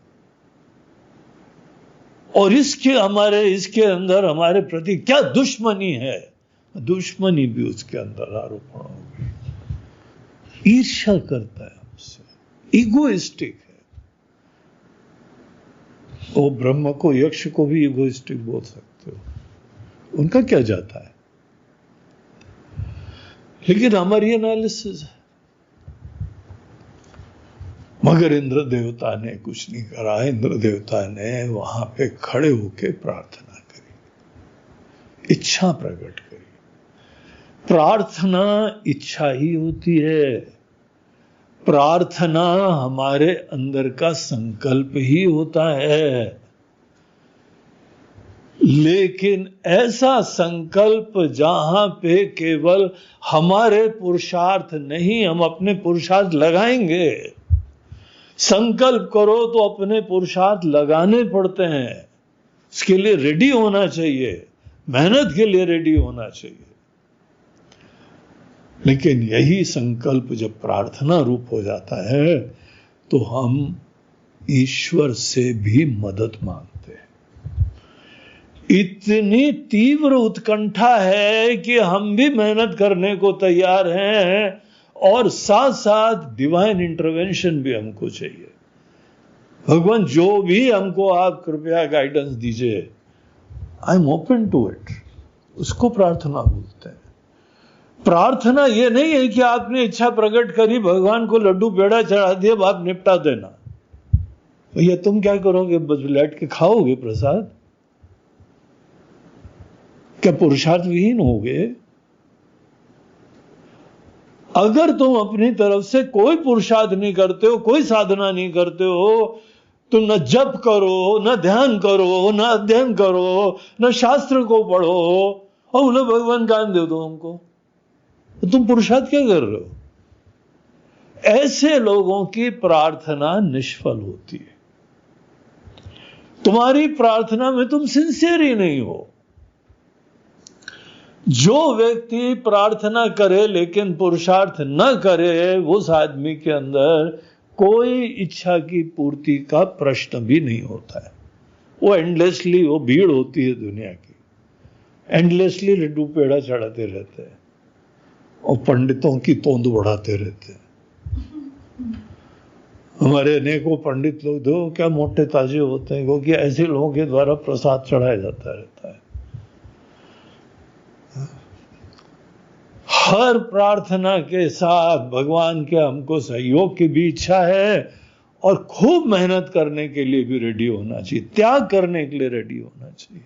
[SPEAKER 1] और इसके अंदर हमारे प्रति क्या दुश्मनी है? दुश्मनी भी उसके अंदर आरोपण होगी। ईर्ष्या करता है हमसे, इगोइस्टिक है। वो ब्रह्म को, यक्ष को भी इगोइस्टिक बोल सकते हो, उनका क्या जाता है? लेकिन हमारी एनालिसिस है। मगर इंद्र देवता ने कुछ नहीं करा। इंद्र देवता ने वहां पे खड़े होकर प्रार्थना करी, इच्छा प्रकट करी। प्रार्थना इच्छा ही होती है। प्रार्थना हमारे अंदर का संकल्प ही होता है। लेकिन ऐसा संकल्प जहां पे केवल हमारे पुरुषार्थ नहीं, हम अपने पुरुषार्थ लगाएंगे। संकल्प करो तो अपने पुरुषार्थ लगाने पड़ते हैं, इसके लिए रेडी होना चाहिए, मेहनत के लिए रेडी होना चाहिए। लेकिन यही संकल्प जब प्रार्थना रूप हो जाता है तो हम ईश्वर से भी मदद मांगते हैं। इतनी तीव्र उत्कंठा है कि हम भी मेहनत करने को तैयार हैं, और साथ साथ डिवाइन इंटरवेंशन भी हमको चाहिए। भगवान जो भी हमको आप कृपया गाइडेंस दीजिए, I am open to it, उसको प्रार्थना बोलते हैं। प्रार्थना ये नहीं है कि आपने इच्छा प्रकट करी, भगवान को लड्डू पेड़ा चढ़ा दिया, बात निपटा देना। भैया तुम क्या करोगे? बस लेट के खाओगे प्रसाद? क्या पुरुषार्थ विहीन हो गए? अगर तुम अपनी तरफ से कोई पुरुषार्थ नहीं करते हो, कोई साधना नहीं करते हो, तुम न जप करो, न ध्यान करो, न अध्ययन करो, न शास्त्र को पढ़ो, और बोले भगवान ज्ञान दे दो हमको, तो तुम पुरुषार्थ क्या कर रहे हो? ऐसे लोगों की प्रार्थना निष्फल होती है। तुम्हारी प्रार्थना में तुम सिंसियर ही नहीं हो। जो व्यक्ति प्रार्थना करे लेकिन पुरुषार्थ न करे, उस आदमी के अंदर कोई इच्छा की पूर्ति का प्रश्न भी नहीं होता है। वो एंडलेसली, वो भीड़ होती है दुनिया की, एंडलेसली लड्डू पेड़ा चढ़ाते रहते हैं और पंडितों की तोंद बढ़ाते रहते हैं। हमारे अनेकों पंडित लोग दो क्या मोटे ताजे होते हैं, क्योंकि ऐसे लोगों के द्वारा प्रसाद चढ़ाया जाता रहता है। हर प्रार्थना के साथ भगवान के हमको सहयोग की भी इच्छा है और खूब मेहनत करने के लिए भी रेडी होना चाहिए, त्याग करने के लिए रेडी होना चाहिए।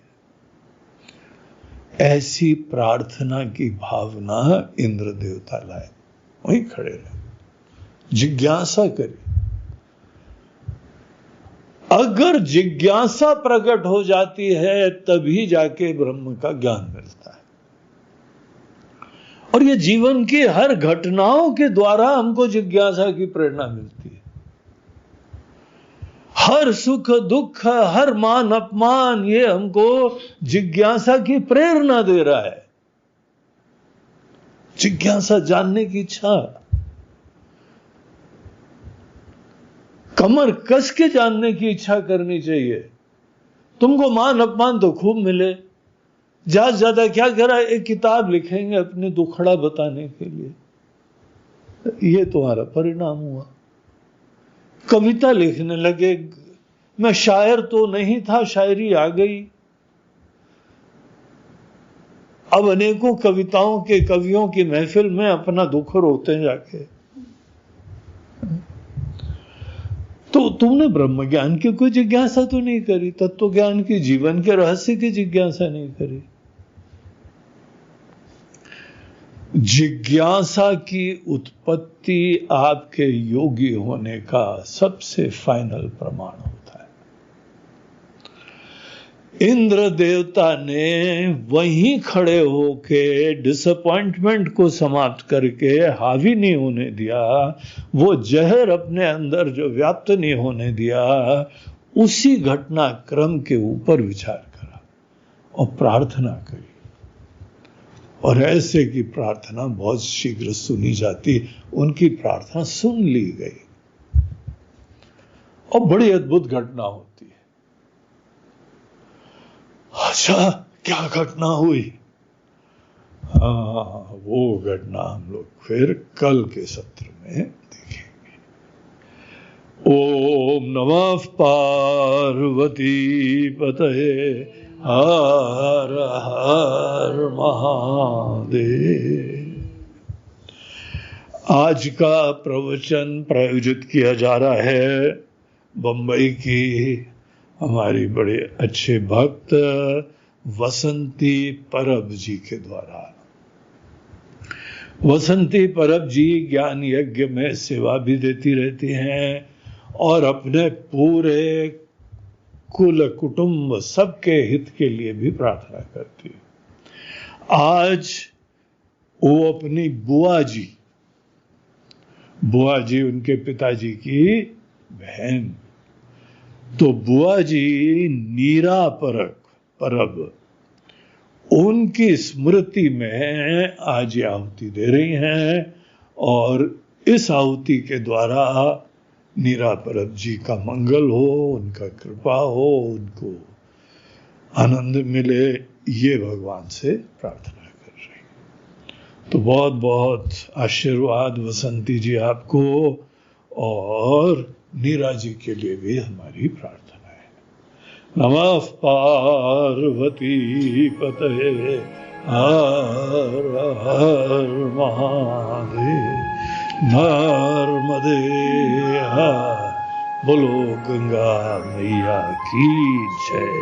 [SPEAKER 1] ऐसी प्रार्थना की भावना इंद्र देवता लाए, वहीं खड़े रहे, जिज्ञासा करिए। अगर जिज्ञासा प्रकट हो जाती है तभी जाके ब्रह्म का ज्ञान मिलता है। और ये जीवन की हर घटनाओं के द्वारा हमको जिज्ञासा की प्रेरणा मिलती है। हर सुख दुख, हर मान अपमान, ये हमको जिज्ञासा की प्रेरणा दे रहा है। जिज्ञासा, जानने की इच्छा, कमर कस के जानने की इच्छा करनी चाहिए। तुमको मान अपमान तो खूब मिले, ज्यादा ज्यादा क्या करा, एक किताब लिखेंगे अपने दुखड़ा बताने के लिए, ये तुम्हारा परिणाम हुआ। कविता लिखने लगे, मैं शायर तो नहीं था, शायरी आ गई। अब अनेकों कविताओं के कवियों की महफिल में अपना दुख रोते हैं जाके। तो तुमने ब्रह्म ज्ञान की कोई जिज्ञासा तो नहीं करी, तत्व ज्ञान की, जीवन के रहस्य की जिज्ञासा नहीं करी। जिज्ञासा की उत्पत्ति आपके योगी होने का सबसे फाइनल प्रमाण होता है। इंद्र देवता ने वहीं खड़े होके डिसअपॉइंटमेंट को समाप्त करके हावी नहीं होने दिया, वो जहर अपने अंदर जो व्याप्त नहीं होने दिया, उसी घटनाक्रम के ऊपर विचार करा और प्रार्थना करी। और ऐसे की प्रार्थना बहुत शीघ्र सुनी जाती। उनकी प्रार्थना सुन ली गई और बड़ी अद्भुत घटना होती है। अच्छा, क्या घटना हुई? हाँ, वो घटना हम लोग फिर कल के सत्र में देखेंगे। ओम नमः पार्वती पतये हर हर महादेव। आज का प्रवचन प्रायोजित किया जा रहा है बंबई की हमारी बड़े अच्छे भक्त वसंती परब जी के द्वारा। वसंती परब जी ज्ञान यज्ञ में सेवा भी देती रहती हैं और अपने पूरे कुल कुटुंब सबके हित के लिए भी प्रार्थना करती है। आज वो अपनी बुआ जी उनके पिताजी की बहन, तो बुआ जी नीरा परब उनकी स्मृति में आज आहुति दे रही हैं और इस आहुति के द्वारा नीरा परब जी का मंगल हो, उनका कृपा हो, उनको आनंद मिले, ये भगवान से प्रार्थना कर रही हैं। तो बहुत बहुत आशीर्वाद वसंती जी आपको, और नीरा जी के लिए भी हमारी प्रार्थना है। नमः पार्वती पतये हर हर महादेव। नर्मदे हर, बोलो गंगा मैया की जय।